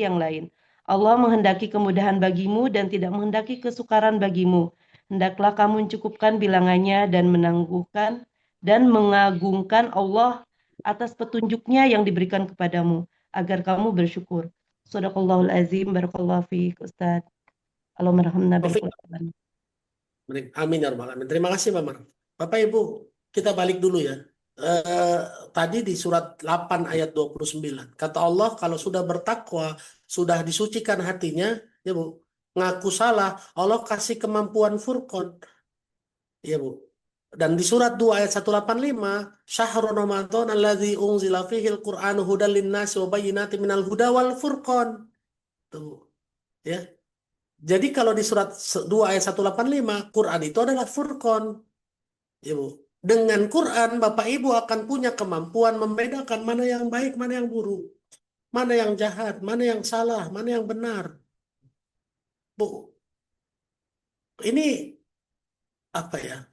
yang lain. Allah menghendaki kemudahan bagimu dan tidak menghendaki kesukaran bagimu. Hendaklah kamu mencukupkan bilangannya dan menangguhkan dan mengagungkan Allah atas petunjuknya yang diberikan kepadamu, agar kamu bersyukur. Shadaqallahul azim, barakallahu fiik, Ustaz. Allahumma rahmna bil Taufik. Qur'an. Amin ya rabbal alamin. Terima kasih Mama Rafa. Bapak Ibu, kita balik dulu ya. Tadi di surat 8 ayat 29. Kata Allah, kalau sudah bertakwa, sudah disucikan hatinya, ya Bu, ngaku salah, Allah kasih kemampuan furqan. Ya Bu. Dan di surat 2 ayat 185, Syahrul Ramadan alladzi unzila fihil Qur'anu hudal linnasi wa bayyinatin minal huda wal furqan. Tuh, ya. Jadi kalau di surat 2 ayat 185, Quran itu adalah furqan. Ya Bu. Dengan Quran, Bapak Ibu akan punya kemampuan membedakan mana yang baik, mana yang buruk. Mana yang jahat, mana yang salah, mana yang benar. Bu, ini apa ya?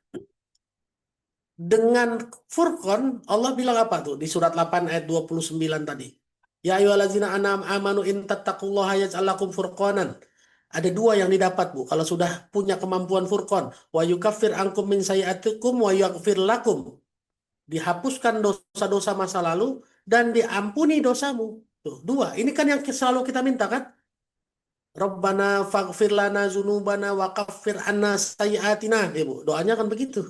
Dengan Furqan, Allah bilang apa tuh di surat 8 ayat 29 tadi? Ya ayyuhallazina amanu in tattaqullaha yaj'al lakum furqanan. Ada dua yang didapat Bu, kalau sudah punya kemampuan Furqan. Wa yukaffir ankum min sayyi'atikum wa yaghfir lakum. Dihapuskan dosa-dosa masa lalu dan diampuni dosamu. Tuh, dua. Ini kan yang selalu kita minta kan? Rabbana faghfir lana dzunubana wa kaffir anna sayyi'atina. Ya, Bu. Doanya kan begitu.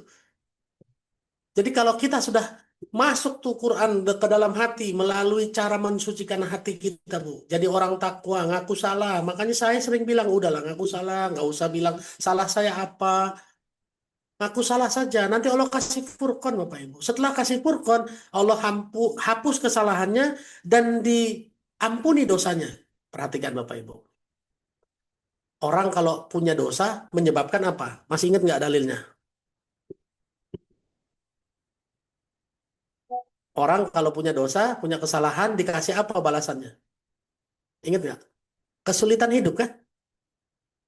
Jadi kalau kita sudah masuk tuh Quran ke dalam hati melalui cara mensucikan hati kita, Bu. Jadi orang takwa, ngaku salah. Makanya saya sering bilang, udahlah ngaku salah, nggak usah bilang salah saya apa. Ngaku salah saja. Nanti Allah kasih furqan, Bapak Ibu. Setelah kasih furqan, Allah hapus kesalahannya dan diampuni dosanya. Perhatikan Bapak Ibu. Orang kalau punya dosa menyebabkan apa? Masih ingat nggak dalilnya? Orang kalau punya dosa, punya kesalahan, dikasih apa balasannya? Ingat nggak? Kesulitan hidup kan?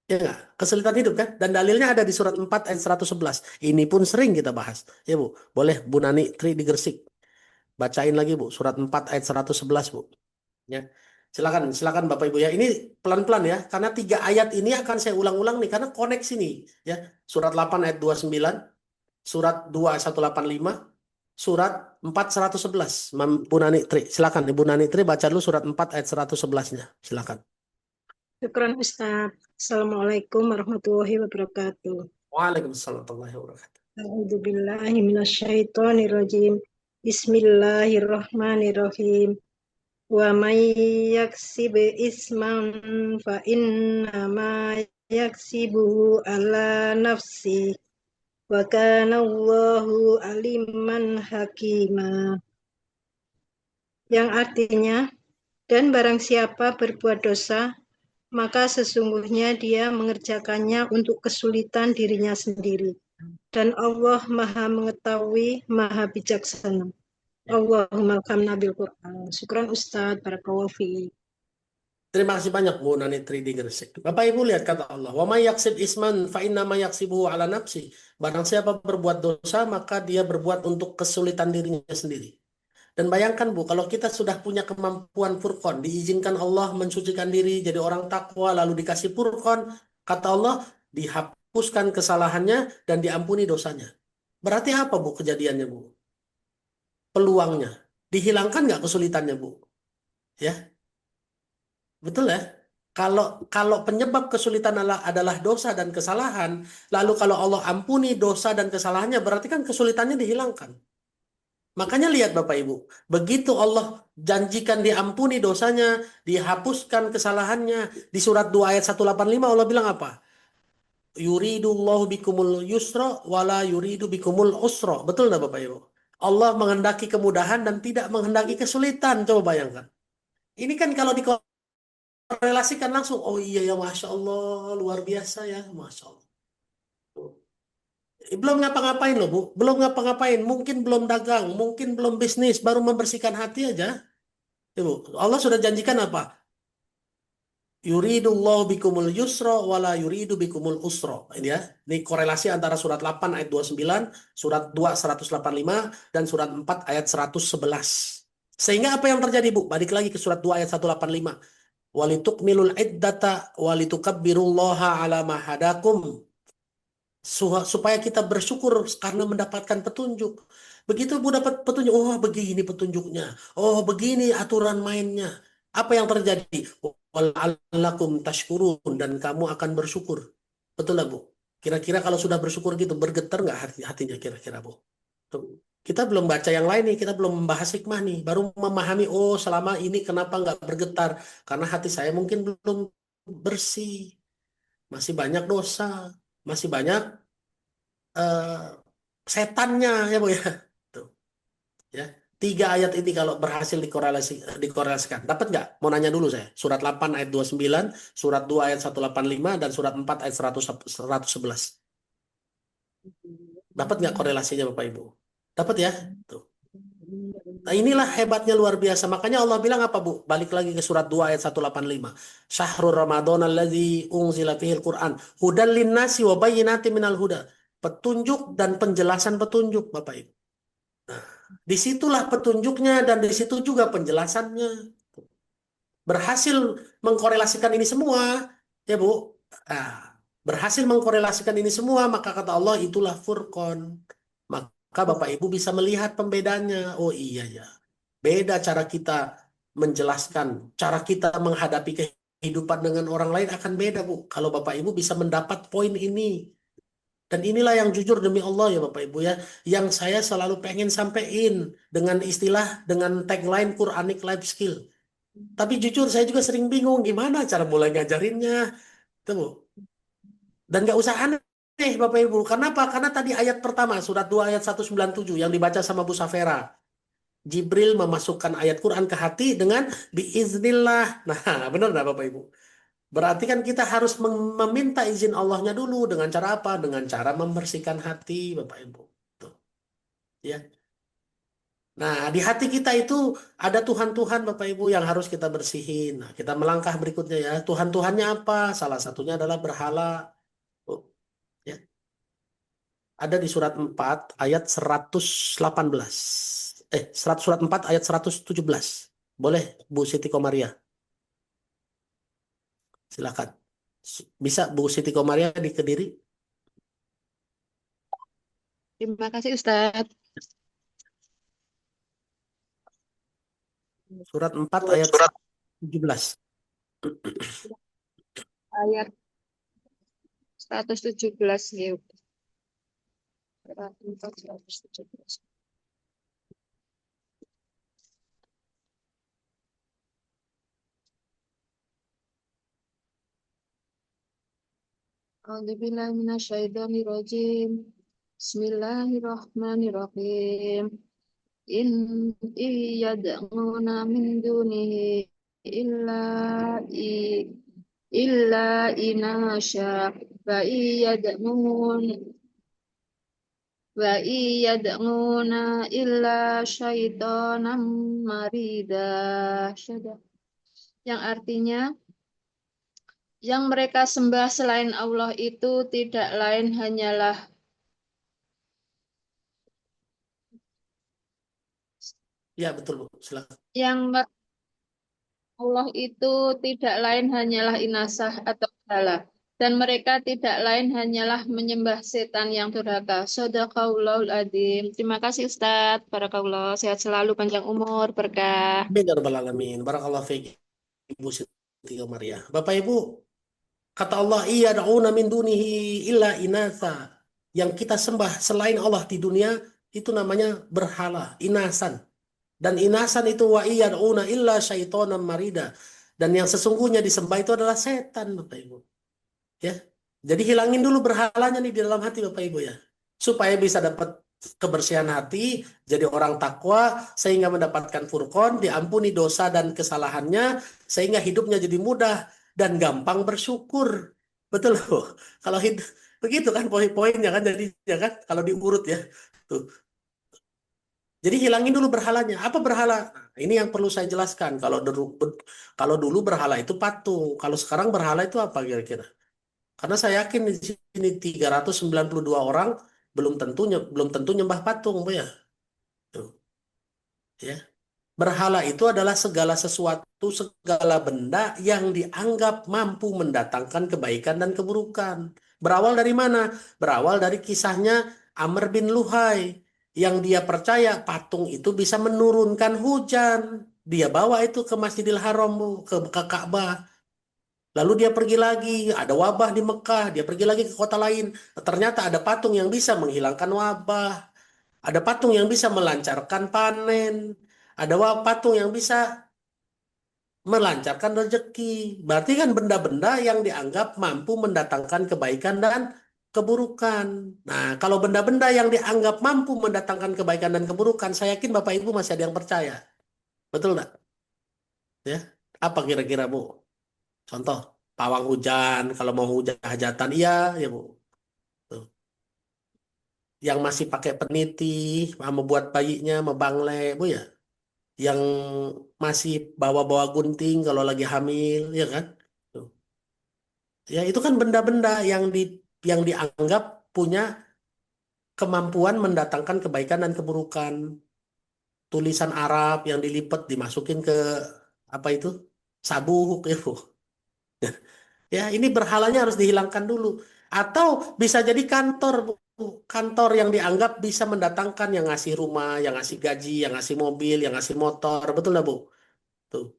Ya nggak? Kesulitan hidup kan? Dan dalilnya ada di surat 4 ayat 111. Ini pun sering kita bahas. Ya Bu, boleh Bu Nani Tri di Gresik. Bacain lagi Bu, surat 4 ayat 111 Bu. Ya. Silakan Bapak Ibu ya. Ini pelan-pelan ya, karena 3 ayat ini akan saya ulang-ulang nih, karena koneksi nih. Ya. Surat 8 ayat 29, surat 2 ayat 185, surat 4 111. Bu Nani Tri, silakan Ibu Nani Tri baca dulu surat 4 ayat 111-nya. Silakan. Syukran Ustaz. Assalamualaikum warahmatullahi wabarakatuh. Waalaikumsalam warahmatullahi wabarakatuh. A'udzubillahi minasyaitonirrajim. Bismillahirrahmanirrahim. Wa may yaksib isman fa innama yaksibuhu ala nafsi wa kana Allahu aliman hakima. Yang artinya, dan barang siapa berbuat dosa, maka sesungguhnya dia mengerjakannya untuk kesulitan dirinya sendiri. Dan Allah Maha Mengetahui, Maha Bijaksana. Allahumma alhamna bil Qur'an. Syukran Ustaz, barakallahu fiik. Terima kasih banyak Bu Nani Tridi Gresik. Bapak Ibu lihat kata Allah, wa may yaksib isman fa inna ma yaksibuhu ala nafsi. Barang siapa berbuat dosa maka dia berbuat untuk kesulitan dirinya sendiri. Dan bayangkan Bu, kalau kita sudah punya kemampuan furqan, diizinkan Allah mensucikan diri jadi orang takwa lalu dikasih furqan, kata Allah dihapuskan kesalahannya dan diampuni dosanya. Berarti apa Bu kejadiannya Bu? Peluangnya dihilangkan nggak kesulitannya Bu? Ya, betul ya. Kalau penyebab kesulitan adalah dosa dan kesalahan, lalu kalau Allah ampuni dosa dan kesalahannya, berarti kan kesulitannya dihilangkan. Makanya lihat Bapak Ibu, begitu Allah janjikan diampuni dosanya, dihapuskan kesalahannya, di surat 2 ayat 185 Allah bilang apa? Yuridullahu bikumul yusra wala yuridu bikumul usra. Betul nggak Bapak Ibu? Allah menghendaki kemudahan dan tidak menghendaki kesulitan. Coba bayangkan. Ini kan kalau dikorelasikan langsung, oh iya ya Masya Allah, luar biasa ya, Masya Allah. Belum ngapa-ngapain loh Bu, belum ngapa-ngapain, mungkin belum dagang, mungkin belum bisnis, baru membersihkan hati aja. Ibu, Allah sudah janjikan apa? Yuridullahu bikumul yusra wala yuridu bikumul usra. Ini ya, ini korelasi antara surat 8 ayat 29, surat 2 185 dan surat 4 ayat 111. Sehingga apa yang terjadi Bu? Balik lagi ke surat 2 ayat 185. Walitukmilul iddata walitukabbirullaha ala ma hadakum. Supaya kita bersyukur karena mendapatkan petunjuk. Begitu Bu dapat petunjuk, oh begini petunjuknya, oh begini aturan mainnya. Apa yang terjadi? Wala'allakum tashkurun, dan kamu akan bersyukur. Betul lah Bu? Kira-kira kalau sudah bersyukur gitu, bergetar nggak hatinya kira-kira Bu? Tuh. Kita belum baca yang lain nih, kita belum membahas hikmah nih, baru memahami, oh selama ini kenapa nggak bergetar? Karena hati saya mungkin belum bersih, masih banyak dosa, masih banyak eh, setannya ya Bu ya. Tuh, ya. 3 ayat ini kalau berhasil dikorelasikan. Dapat nggak? Mau nanya dulu saya. Surat 8 ayat 29, surat 2 ayat 185, dan surat 4 ayat 111. Dapat nggak korelasinya Bapak Ibu? Dapat ya? Tuh. Nah inilah hebatnya luar biasa. Makanya Allah bilang apa Bu? Balik lagi ke surat 2 ayat 185. Syahrul Ramadan alladzi unzila fihil Qur'an hudan linnasi wa bayyinatin minal huda. Petunjuk dan penjelasan petunjuk Bapak Ibu. Nah, disitulah petunjuknya dan disitu juga penjelasannya. Berhasil mengkorelasikan ini semua, ya Bu. Nah, berhasil mengkorelasikan ini semua, maka kata Allah itulah furqan. Maka Bapak Ibu bisa melihat pembedanya. Oh iya ya. Beda cara kita menjelaskan, cara kita menghadapi kehidupan dengan orang lain akan beda Bu. Kalau Bapak Ibu bisa mendapat poin ini. Dan inilah yang jujur demi Allah ya Bapak Ibu ya, yang saya selalu pengen sampein dengan istilah, dengan tagline Quranic Life Skill. Tapi jujur saya juga sering bingung gimana cara mulai ngajarinnya. Tuh Bu. Dan nggak usah aneh Bapak Ibu. Kenapa? Karena tadi ayat pertama, surat 2 ayat 197 yang dibaca sama Bu Safera. Jibril memasukkan ayat Quran ke hati dengan biiznillah. Nah, benar nggak Bapak Ibu? Berarti kan kita harus meminta izin Allahnya dulu dengan cara apa? Dengan cara membersihkan hati, Bapak Ibu. Tuh. Ya. Nah, di hati kita itu ada Tuhan-Tuhan Bapak Ibu yang harus kita bersihin. Nah, kita melangkah berikutnya ya. Tuhan-Tuhannya apa? Salah satunya adalah berhala. Tuh. Ya. Ada di surat 4 ayat 118. Surat 4 ayat 117. Boleh Bu Siti Komaria? Silakan. Bisa Bu Siti Komaria di Kediri? Terima kasih Ustadz. Surat 4 ayat 17. Ayat 117 ya. Surat 4, 117. A'udzubillahi minasyaitonirrajim. Bismillahirrahmanirrahim. In iyad'una min dunihi illa i illa inasya wa iyad'un wa iyad'una illa syaitonam marida. Yang artinya, yang mereka sembah selain Allah itu tidak lain hanyalah Ya, betul, Bu. Silakan. Allah itu tidak lain hanyalah inasah atau berhala. Dan mereka tidak lain hanyalah menyembah setan yang durhaka. Shadaqallahul adzim. Terima kasih Ustadz. Barakallah. Sehat selalu, panjang umur, berkah. Amin ya rabbal alamin. Barakallahu fiik, Ibu Siti Maria. Bapak Ibu, kata Allah, iya da'una min dunihi illa inatha. Yang kita sembah selain Allah di dunia itu namanya berhala, inasan. Dan inasan itu wa iya da'una illa syaitonan marida. Dan yang sesungguhnya disembah itu adalah setan, Bapak Ibu. Ya. Jadi hilangin dulu berhalanya nih di dalam hati Bapak Ibu ya. Supaya bisa dapat kebersihan hati, jadi orang takwa, sehingga mendapatkan furqan, diampuni dosa dan kesalahannya, sehingga hidupnya jadi mudah dan gampang bersyukur. Betul loh. Kalau hidup begitu kan poin-poinnya kan jadinya kan kalau diurut ya. Tuh. Jadi hilangin dulu berhalanya. Apa berhala? Nah, ini yang perlu saya jelaskan. Kalau dulu berhala itu patung. Kalau sekarang berhala itu apa kira-kira? Karena saya yakin di sini 392 orang belum tentu nyembah patung, Bu ya. Tuh, ya. Berhala itu adalah segala sesuatu, segala benda yang dianggap mampu mendatangkan kebaikan dan keburukan. Berawal dari mana? Berawal dari kisahnya Amr bin Luhai yang dia percaya patung itu bisa menurunkan hujan. Dia bawa itu ke Masjidil Haram, Bu, ke Ka'bah. Lalu dia pergi lagi, ada wabah di Mekah, dia pergi lagi ke kota lain. Ternyata ada patung yang bisa menghilangkan wabah, ada patung yang bisa melancarkan panen, ada patung yang bisa melancarkan rezeki. Berarti kan benda-benda yang dianggap mampu mendatangkan kebaikan dan keburukan. Nah, kalau benda-benda yang dianggap mampu mendatangkan kebaikan dan keburukan, saya yakin Bapak Ibu masih ada yang percaya. Betul nggak? Ya, apa kira-kira Bu? Contoh, pawang hujan, kalau mau hujan hajatan, iya, ya Bu. Tuh. Yang masih pakai peniti, sama buat bayinya, membangle, Bu ya. Yang masih bawa-bawa gunting kalau lagi hamil, ya kan? Tuh. Ya, itu kan benda-benda yang dianggap punya kemampuan mendatangkan kebaikan dan keburukan. Tulisan Arab yang dilipat dimasukin ke apa itu? Sabuk, ya Bu. Ya, ini berhalanya harus dihilangkan dulu. Atau bisa jadi kantor, Bu. Kantor yang dianggap bisa mendatangkan yang ngasih rumah, yang ngasih gaji, yang ngasih mobil, yang ngasih motor. Betul nggak, Bu? Tuh.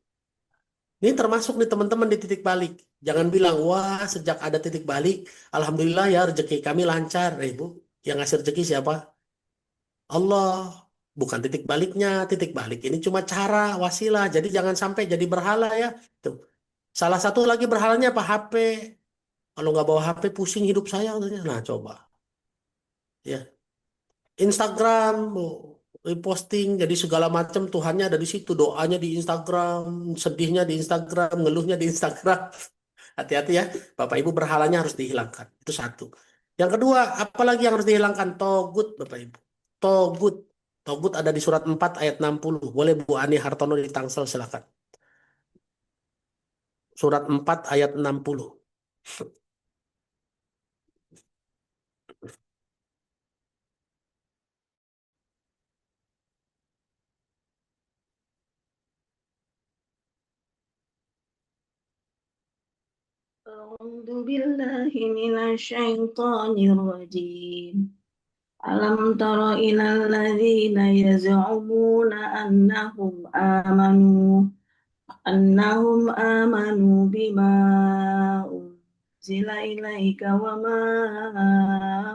Ini termasuk nih teman-teman di titik balik. Jangan bilang, wah sejak ada titik balik, Alhamdulillah ya rezeki kami lancar. Bu, yang ngasih rezeki siapa? Allah. Bukan titik baliknya. Titik balik ini cuma cara, wasilah. Jadi jangan sampai jadi berhala ya. Tuh. Salah satu lagi berhalanya apa? HP. Kalau nggak bawa HP pusing hidup saya katanya. Nah coba ya Instagram posting jadi segala macam Tuhannya ada di situ, doanya di Instagram, sedihnya di Instagram, ngeluhnya di Instagram. Hati-hati ya Bapak Ibu, berhalanya harus dihilangkan. Itu satu. Yang kedua, apalagi yang harus dihilangkan? Togut, Bapak Ibu. Togut. Togut ada di surat 4 ayat 60. Boleh Bu Ani Hartono di Tangsel silakan. Surat 4 ayat 60. A'udzu billahi minasyaitonir rajim. Alam tara ilal ladzina yaz'umuna annahum amanu bima unzila ilaika wa ma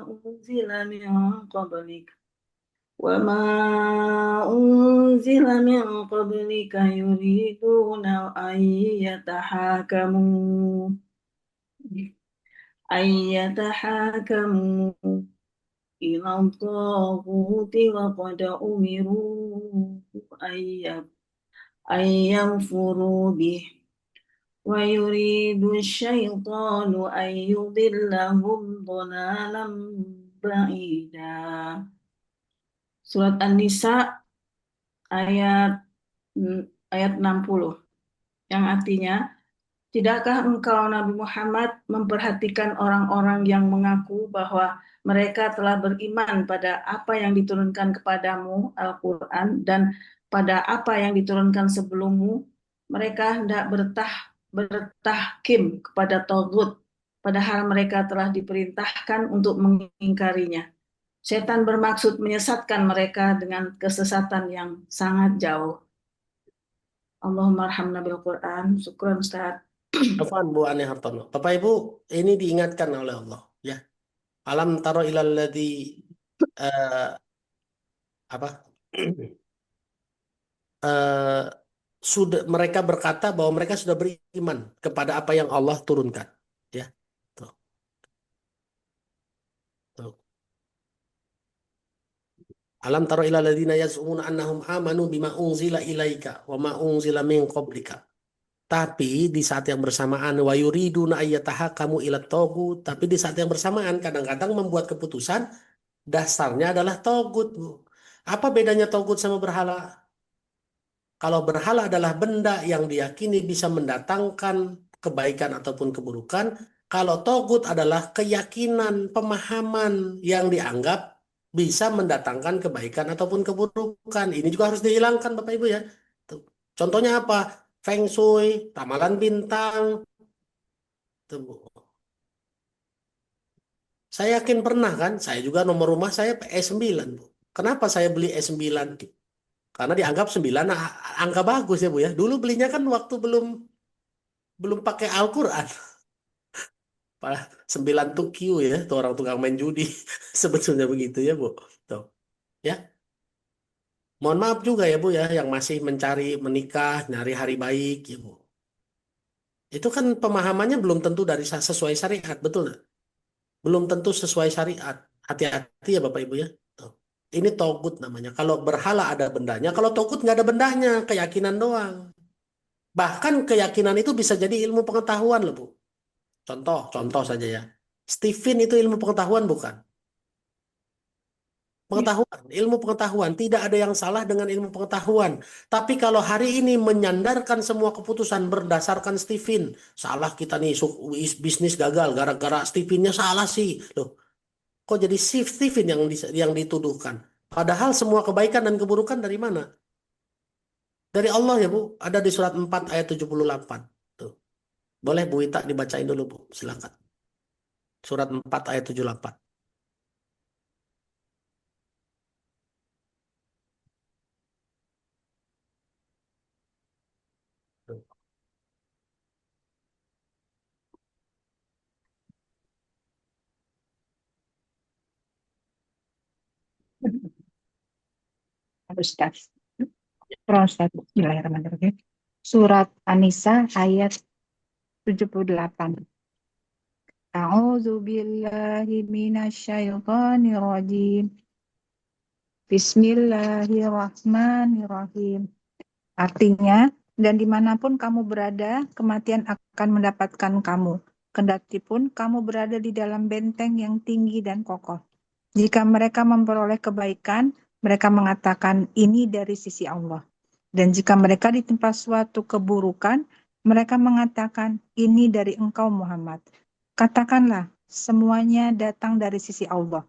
unzila min qablika وما أنزل من قبلك يريدون أن يتحاكموا أن يتحاكموا إلى الطاغوت وقد أمروا أن ينفروا به ويريد الشيطان أن يضلهم ضلالا بعيدا. Surat An-Nisa ayat 60 yang artinya, tidakkah engkau Nabi Muhammad memperhatikan orang-orang yang mengaku bahwa mereka telah beriman pada apa yang diturunkan kepadamu Al-Quran dan pada apa yang diturunkan sebelummu? Mereka hendak bertahkim kepada Tagut, padahal mereka telah diperintahkan untuk mengingkarinya. Setan bermaksud menyesatkan mereka dengan kesesatan yang sangat jauh. Allahumma arhamna bil Quran. Syukran Ustaz. Afwan Bu Ani Hartono. Bapak Ibu, ini diingatkan oleh Allah, ya. Alam taro ilal ladzi sudah mereka berkata bahwa mereka sudah beriman kepada apa yang Allah turunkan, ya. Tuh. Tuh. Alam taro ilal ladzina yaz'umuna annahum amanu bima unzila ilaika wa ma unzila min qablika. Tapi di saat yang bersamaan wa yuriduna ayyatahakamu ila taghut, tapi di saat yang bersamaan kadang-kadang membuat keputusan dasarnya adalah taghut, Bu. Apa bedanya taghut sama berhala? Kalau berhala adalah benda yang diyakini bisa mendatangkan kebaikan ataupun keburukan, kalau taghut adalah keyakinan, pemahaman yang dianggap bisa mendatangkan kebaikan ataupun keburukan. Ini juga harus dihilangkan Bapak Ibu ya. Tuh. Contohnya apa? Feng Shui, ramalan bintang. Tuh, Bu. Saya yakin pernah kan, saya juga nomor rumah saya E9, Bu. Kenapa saya beli E9? Karena dianggap 9 angka bagus ya Bu ya. Dulu belinya kan waktu belum pakai Al-Quran. 9 tuh Q ya, tuh orang tukang main judi. Sebetulnya begitu ya Bu. Tuh. Ya. Mohon maaf juga ya Bu ya, yang masih mencari menikah, nyari hari baik ya Bu. Itu kan pemahamannya belum tentu dari sesuai syariat, betul nggak? Belum tentu sesuai syariat. Hati-hati ya Bapak Ibu ya. Tuh. Ini togut namanya. Kalau berhala ada bendanya, kalau togut nggak ada bendanya, keyakinan doang. Bahkan keyakinan itu bisa jadi ilmu pengetahuan loh Bu. Contoh saja ya. Stephen itu ilmu pengetahuan bukan? Pengetahuan, ilmu pengetahuan. Tidak ada yang salah dengan ilmu pengetahuan. Tapi kalau hari ini menyandarkan semua keputusan berdasarkan Stephen, salah kita nih, bisnis gagal gara-gara Stephennya salah sih. Loh, kok jadi Stephen yang dituduhkan? Padahal semua kebaikan dan keburukan dari mana? Dari Allah ya Bu. Ada di surat 4 ayat 78. Tuh. Boleh Bu Ita dibacain dulu Bu, silakan. Surat 4 ayat 78. Ustaz. Ustaz. Bismillahirrahmanirrahim. Surat An-Nisa ayat 78. A'udzu billahi minasyaitonir rajim. Bismillahirrahmanirrahim. Artinya, dan dimanapun kamu berada, kematian akan mendapatkan kamu. Kendati pun kamu berada di dalam benteng yang tinggi dan kokoh. Jika mereka memperoleh kebaikan, mereka mengatakan ini dari sisi Allah. Dan jika mereka ditimpa suatu keburukan, mereka mengatakan ini dari engkau Muhammad. Katakanlah, semuanya datang dari sisi Allah.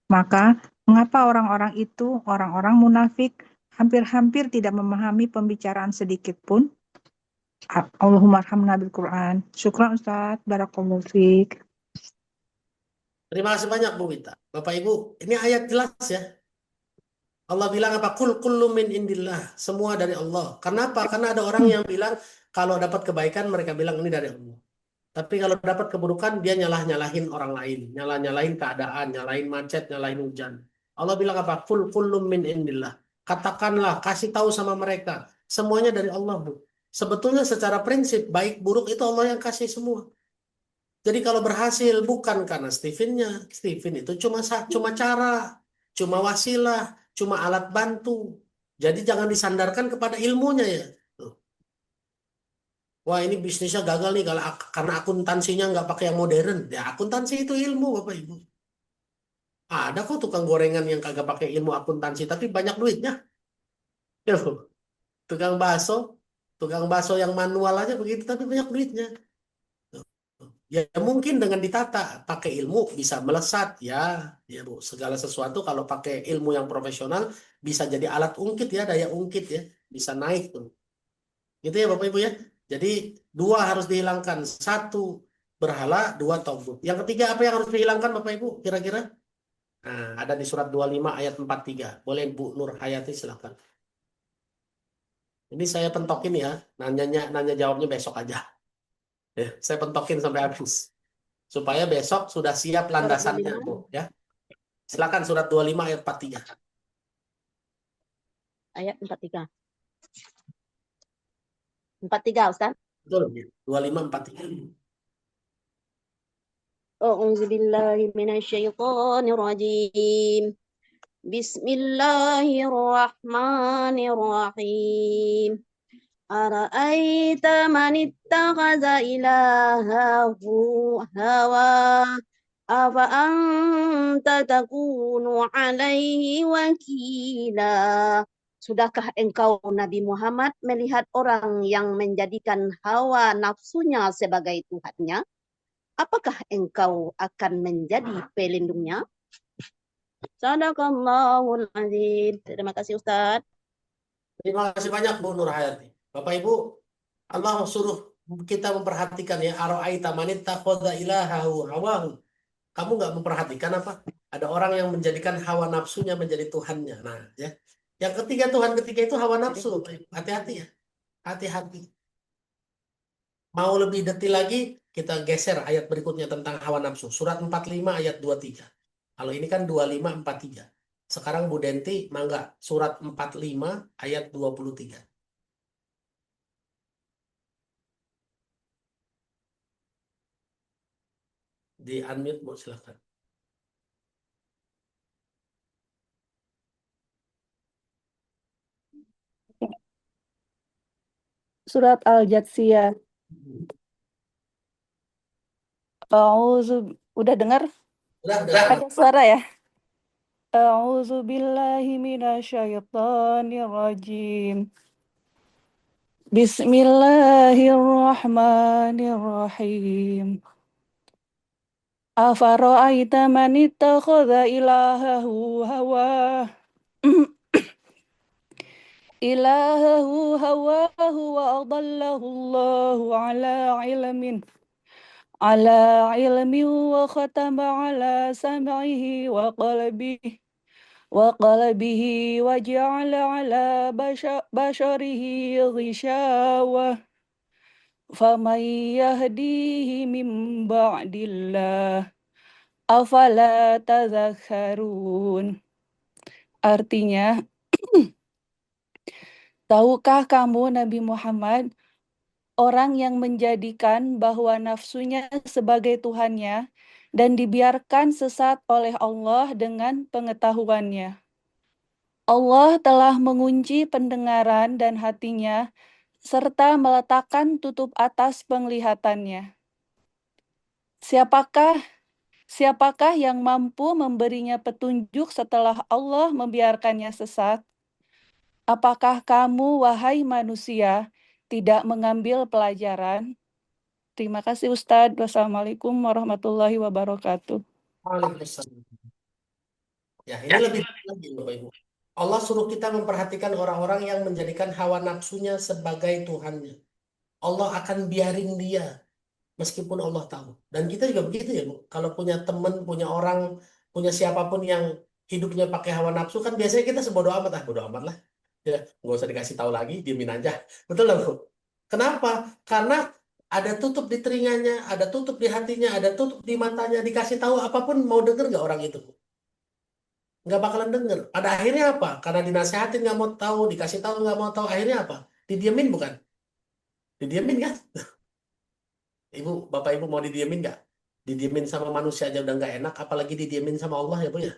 Maka, mengapa orang-orang itu, orang-orang munafik, hampir-hampir tidak memahami pembicaraan sedikit pun? Allahumma arhamna bil Quran. Syukran Ustaz, barakallahu fiik. Terima kasih banyak Bu Wita. Bapak Ibu, ini ayat jelas ya. Allah bilang apa? Kullu min indillah. Semua dari Allah. Kenapa? Karena ada orang yang bilang kalau dapat kebaikan mereka bilang ini dari Allah. Tapi kalau dapat keburukan dia nyalah-nyalahin orang lain. Nyalah-nyalahin keadaan, nyalahin macet, nyalahin hujan. Allah bilang apa? Kullu min indillah. Katakanlah, kasih tahu sama mereka. Semuanya dari Allah Bu. Sebetulnya secara prinsip baik buruk itu Allah yang kasih semua. Jadi kalau berhasil bukan karena Stephen-nya. Stephen itu cuma cara, cuma wasilah, cuma alat bantu. Jadi jangan disandarkan kepada ilmunya ya. Tuh. Wah ini bisnisnya gagal nih kalau karena akuntansinya nggak pakai yang modern. Ya akuntansi itu ilmu Bapak Ibu. Ada kok tukang gorengan yang kagak pakai ilmu akuntansi tapi banyak duitnya. Ya, tukang bakso yang manual aja begitu tapi banyak duitnya. Ya mungkin dengan ditata pakai ilmu bisa melesat ya Bu. Segala sesuatu kalau pakai ilmu yang profesional bisa jadi alat ungkit ya, daya ungkit ya, bisa naik tuh. Gitu ya Bapak Ibu ya. Jadi dua harus dihilangkan, satu berhala, dua togut. Yang ketiga apa yang harus dihilangkan Bapak Ibu kira-kira? Nah, ada di surat 25 ayat 43. Boleh Bu Nur Hayati silakan. Ini saya pentokin ya, nanya jawabnya besok aja. Ya, saya pentokin sampai habis. Supaya besok sudah siap landasannya, Bu, ya. Silakan surat 25 ayat 43. Ayat 43. 43, Ustaz. Betul, 25 43. أعوذ بالله من الشيطان الرجيم بسم الله الرحمن الرحيم أرأيت من اتخذ إلهه هواه أفأنت تكون عليه وكيلا. Sudahkah engkau Nabi Muhammad melihat orang yang menjadikan hawa nafsunya sebagai Tuhannya? Apakah engkau akan menjadi pelindungnya? Sadaqallahul azim. Terima kasih Ustaz. Terima kasih banyak Bu Nur Hayati. Bapak Ibu, Allah suruh kita memperhatikan ya, ara'aita man ittakhadha ilahahu hawahu. Kamu nggak memperhatikan apa? Ada orang yang menjadikan hawa nafsunya menjadi Tuhannya. Nah, ya. Yang ketiga Tuhan ketiga itu hawa nafsu. Hati-hati ya. Hati-hati. Mau lebih detail lagi, kita geser ayat berikutnya tentang hawa nafsu. Surat 45 ayat 23. Kalau ini kan 25 43. Sekarang Bu Denti, mangga surat 45 ayat 23. Di unmute Bu, silakan. Surat Al-Jatsiyah. Udah dengar? Udah. Ada suara ya? A'udzu billahi minasyaitonir rajim. Bismillahirrahmanirrahim. Afara'aita man ittakhadha ilahahu hawah ilahahu hawahu wa adallahu Allahu ala ilmin wa khatama ala sam'ihi wa qalbihi wa ja'ala ala basharihi ghishawah faman yahdihi min ba'dillah afala tadhakkarun. Artinya, tahukah kamu Nabi Muhammad, orang yang menjadikan bahwa nafsunya sebagai Tuhannya dan dibiarkan sesat oleh Allah dengan pengetahuannya? Allah telah mengunci pendengaran dan hatinya serta meletakkan tutup atas penglihatannya. Siapakah yang mampu memberinya petunjuk setelah Allah membiarkannya sesat? Apakah kamu, wahai manusia, tidak mengambil pelajaran? Terima kasih Ustadz. Wassalamualaikum warahmatullahi wabarakatuh. Waalaikumsalam. Ya, ini lebih lagi Bapak Ibu. Allah suruh kita memperhatikan orang-orang yang menjadikan hawa nafsunya sebagai Tuhannya. Allah akan biarin dia meskipun Allah tahu. Dan kita juga begitu ya Bu. Kalau punya teman, punya orang, punya siapapun yang hidupnya pakai hawa nafsu kan biasanya kita sebodoh amat bodoh amat lah. Ya, nggak usah dikasih tahu lagi, diemin aja. Betul lah Bu? Kenapa? Karena ada tutup di telinganya, ada tutup di hatinya, ada tutup di matanya. Dikasih tahu apapun mau denger nggak orang itu? Nggak bakalan denger. Pada akhirnya apa? Karena dinasehatin nggak mau tahu, dikasih tahu nggak mau tahu. Akhirnya apa? Didiemin bukan? Didiemin kan? Bapak Ibu mau didiemin nggak? Didiemin sama manusia aja udah nggak enak, apalagi didiemin sama Allah ya Bu ya.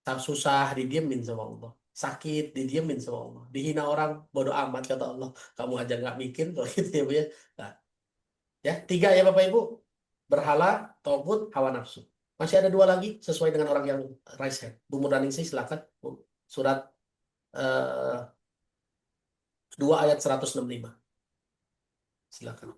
Susah didiemin sama Allah. Sakit didiemin sama Allah. Dihina orang bodoh amat kata Allah. Kamu aja nggak mikir kalau gitu ya Bu ya. Nah, ya 3 ya Bapak Ibu. Berhala, togut, hawa nafsu. Masih ada 2 lagi sesuai dengan orang yang raise hand. Bu Murdaningsih silakan. Bu. Surat 2 ayat 165. Silakan.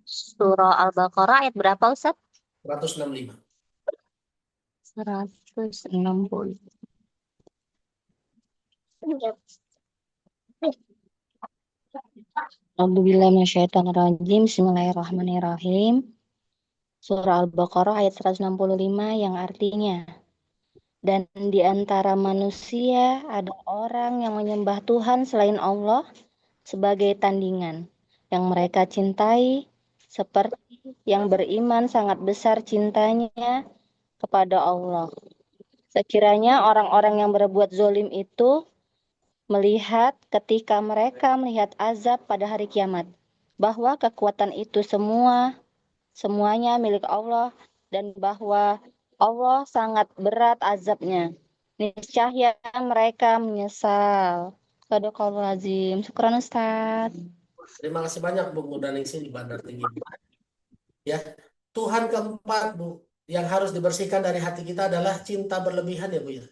Surah Al-Baqarah ayat berapa Ustaz? 165. 160. A'udzubillahi minasyaitonirrajim. Bismillahirrahmanirrahim. Surah Al-Baqarah ayat 165 yang artinya, dan di antara manusia ada orang yang menyembah Tuhan selain Allah sebagai tandingan yang mereka cintai, seperti yang beriman sangat besar cintanya kepada Allah. Sekiranya orang-orang yang berbuat zalim itu melihat ketika mereka melihat azab pada hari kiamat, bahwa kekuatan itu semuanya milik Allah, dan bahwa Allah sangat berat azabnya. Niscaya mereka menyesal. Sadaqallahul azim. Syukran Ustaz. Terima kasih banyak Bu Murdaningsih di Bandar Tinggi. Ya, Tuhan keempat Bu yang harus dibersihkan dari hati kita adalah cinta berlebihan ya Bu ya.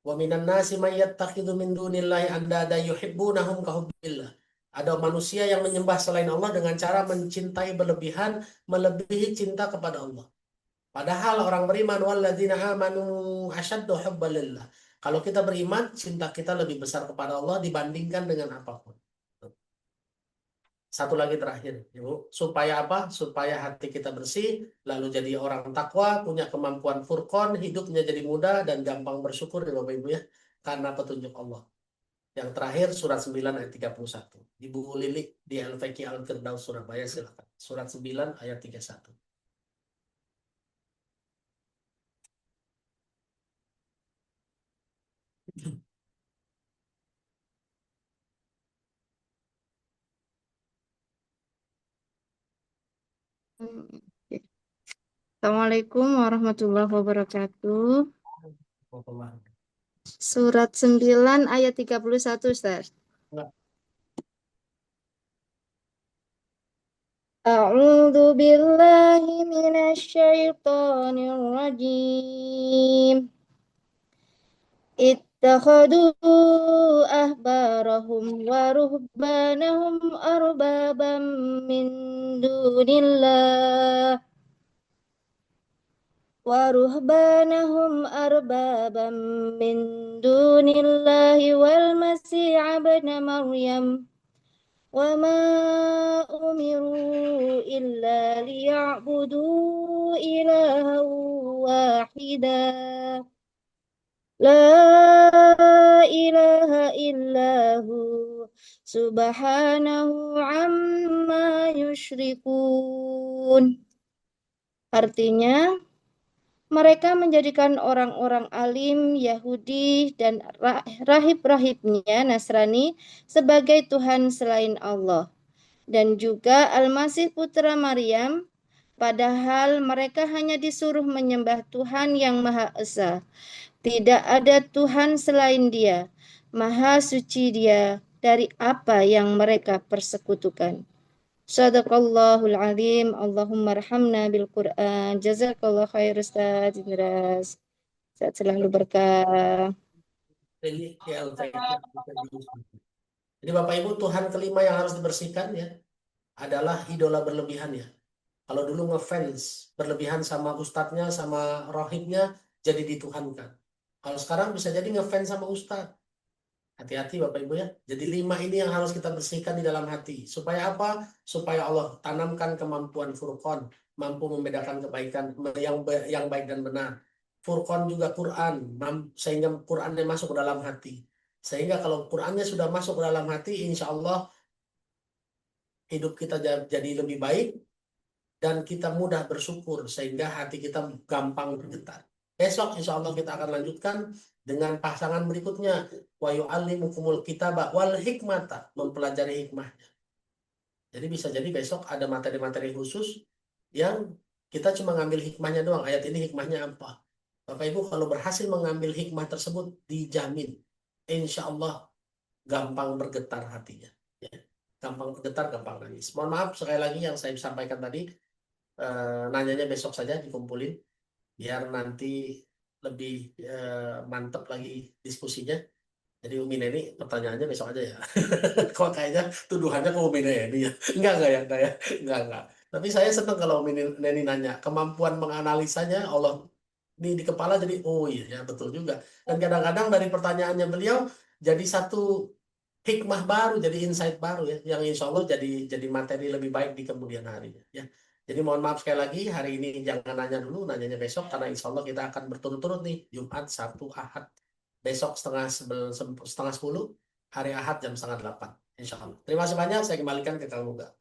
Wa minan nasi may yattakhidhu min dunillahi andada yuhibbunahum kahubbillah. Ada manusia yang menyembah selain Allah dengan cara mencintai berlebihan, melebihi cinta kepada Allah. Padahal orang beriman walladzina amanu asyaddu hubban lillah. Kalau kita beriman, cinta kita lebih besar kepada Allah dibandingkan dengan apapun. Satu lagi terakhir, Ibu. Supaya apa? Supaya hati kita bersih, lalu jadi orang takwa, punya kemampuan furqan, hidupnya jadi mudah dan gampang bersyukur ya Bapak Ibu ya, karena petunjuk Allah. Yang terakhir surat 9 ayat 31. Ibu Lili di Al-Faqi Al-Firdaus Surabaya silakan. Surat 9 ayat 31. Assalamualaikum warahmatullahi wabarakatuh. Surat 9 ayat 31 Ustaz. A'udzu billahi minasyaitonir rajim. Ittakhadu ahbarahum wa ruhbanahum arbabam min dunillah wal masih ibna Maryam wa ma umiru illa liya'budu ilahan wahidah La ilaha illahu subhanahu amma yusyrikun. Artinya, mereka menjadikan orang-orang alim Yahudi dan rahib-rahibnya Nasrani sebagai Tuhan selain Allah. Dan juga Al-Masih putra Maryam, padahal mereka hanya disuruh menyembah Tuhan yang Maha Esa. Tidak ada Tuhan selain Dia. Maha suci Dia dari apa yang mereka persekutukan. Sadaqallahul azim. Allahumma arhamna bil Quran. Jazakallah khair Ustaz Indras. Sehat selalu berkah. Jadi Bapak Ibu, Tuhan kelima yang harus dibersihkan ya adalah idola berlebihan ya. Kalau dulu ngefans berlebihan sama ustadznya, sama rohibnya, jadi dituhankan. Kalau sekarang bisa jadi ngefans sama ustadz. Hati-hati Bapak Ibu ya. Jadi 5 ini yang harus kita bersihkan di dalam hati. Supaya apa? Supaya Allah tanamkan kemampuan furqan, mampu membedakan kebaikan yang baik dan benar. Furqan juga Quran, sehingga Qurannya masuk ke dalam hati. Sehingga kalau Qurannya sudah masuk ke dalam hati, insya Allah hidup kita jadi lebih baik, dan kita mudah bersyukur sehingga hati kita gampang bergetar. Besok insya Allah kita akan lanjutkan dengan pasangan berikutnya, wa yu'allimukumul kitaba wal hikmata, mempelajari hikmahnya. Jadi bisa jadi besok ada materi-materi khusus yang kita cuma ngambil hikmahnya doang. Ayat ini hikmahnya apa? Bapak Ibu kalau berhasil mengambil hikmah tersebut dijamin insya Allah gampang bergetar hatinya. Ya. Gampang bergetar, gampang nangis. Mohon maaf sekali lagi yang saya sampaikan tadi, nanyanya besok saja dikumpulin biar nanti lebih mantap lagi diskusinya. Jadi Umi Neni pertanyaannya besok aja ya. Kok kayaknya tuduhannya ke Umi Neni ya. Enggak. Tapi saya senang kalau Umi Neni nanya. Kemampuan menganalisanya Allah di kepala jadi oh iya ya betul juga. Dan kadang-kadang dari pertanyaannya beliau jadi satu hikmah baru, jadi insight baru ya, yang insya Allah jadi materi lebih baik di kemudian hari ya. Jadi mohon maaf sekali lagi hari ini jangan nanya dulu, nanyanya besok karena insya Allah kita akan berturut-turut nih Jumat, Sabtu, Ahad. Besok setengah 10, hari Ahad jam 7:30 insya Allah. Terima kasih banyak, saya kembalikan ke Kang Uga.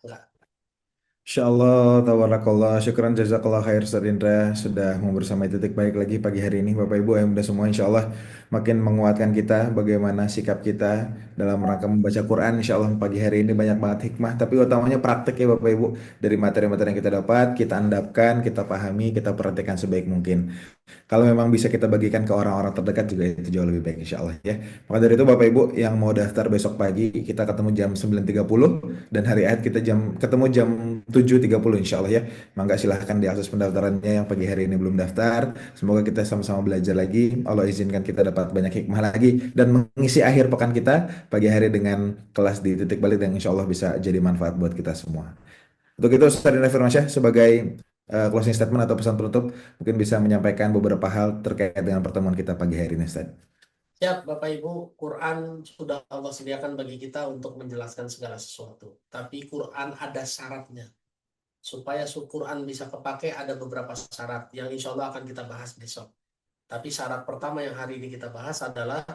Insyaallah, tabarakallah, syukran jazakallah khair Ustaz Indra sudah mau bersama Titik Baik lagi pagi hari ini. Bapak Ibu Ayah semua insyaallah makin menguatkan kita bagaimana sikap kita dalam rangka membaca Quran. Insyaallah pagi hari ini banyak banget hikmah, tapi utamanya praktek ya Bapak Ibu. Dari materi-materi yang kita dapat, kita andapkan, kita pahami, kita perhatikan sebaik mungkin. Kalau memang bisa kita bagikan ke orang-orang terdekat juga itu jauh lebih baik insya Allah ya. Maka dari itu Bapak Ibu yang mau daftar besok pagi kita ketemu jam 9.30 dan hari Ahad kita ketemu jam 7.30 insya Allah ya. Maka silahkan diakses pendaftarannya yang pagi hari ini belum daftar. Semoga kita sama-sama belajar lagi. Allah izinkan kita dapat banyak hikmah lagi dan mengisi akhir pekan kita pagi hari dengan kelas di Titik Balik yang insya Allah bisa jadi manfaat buat kita semua. Untuk itu Ustaz Indra Firmansyah sebagai closing statement atau pesan penutup mungkin bisa menyampaikan beberapa hal terkait dengan pertemuan kita pagi hari ini Ustaz. Siap Bapak Ibu, Quran sudah Allah sediakan bagi kita untuk menjelaskan segala sesuatu. Tapi Quran ada syaratnya. Supaya Quran bisa kepakai ada beberapa syarat yang insya Allah akan kita bahas besok. Tapi syarat pertama yang hari ini kita bahas adalah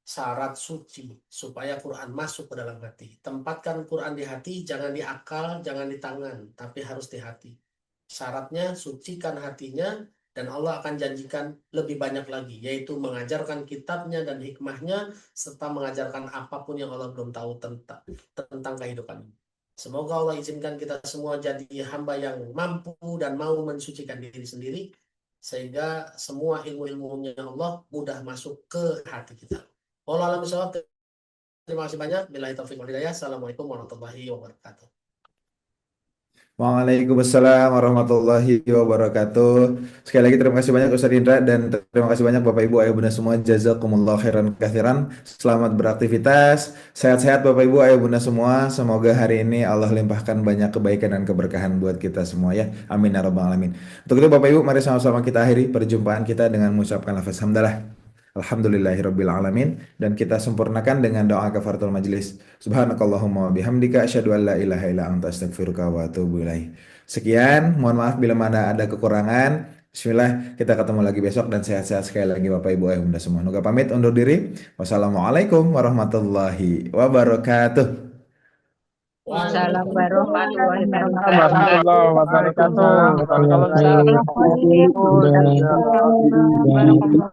syarat suci supaya Quran masuk ke dalam hati. Tempatkan Quran di hati, jangan di akal, jangan di tangan, tapi harus di hati. Syaratnya sucikan hatinya dan Allah akan janjikan lebih banyak lagi, yaitu mengajarkan kitabnya dan hikmahnya serta mengajarkan apapun yang Allah belum tahu tentang kehidupan ini. Semoga Allah izinkan kita semua jadi hamba yang mampu dan mau mensucikan diri sendiri sehingga semua ilmu-ilmunya Allah mudah masuk ke hati kita. Allah alam bisawab. Terima kasih banyak. Billahi taufiq wal hidayah. Assalamualaikum warahmatullahi wabarakatuh. Waalaikumsalam warahmatullahi wabarakatuh. Sekali lagi terima kasih banyak Ustaz Indra dan terima kasih banyak Bapak Ibu Ayah Bunda semua. Jazakumullah khairan katsiran. Selamat beraktivitas. Sehat-sehat Bapak Ibu Ayah Bunda semua. Semoga hari ini Allah limpahkan banyak kebaikan dan keberkahan buat kita semua ya. Amin ya rabbal alamin. Untuk itu Bapak Ibu mari sama-sama kita akhiri perjumpaan kita dengan mengucapkan lafaz hamdalah. Alhamdulillahirabbil alamin dan kita sempurnakan dengan doa kafaratul majlis. Subhanakallahumma wa bihamdika asyhadu an la ilaha illa anta astaghfiruka wa atubu ilaik. Sekian, mohon maaf bila mana ada kekurangan. Bismillah, kita ketemu lagi besok dan sehat-sehat sekali lagi Bapak Ibu Ayah Bunda semua. Nuga pamit undur diri. Wassalamualaikum warahmatullahi wabarakatuh. Wassalamualaikum warahmatullahi wabarakatuh. wabarakatuh.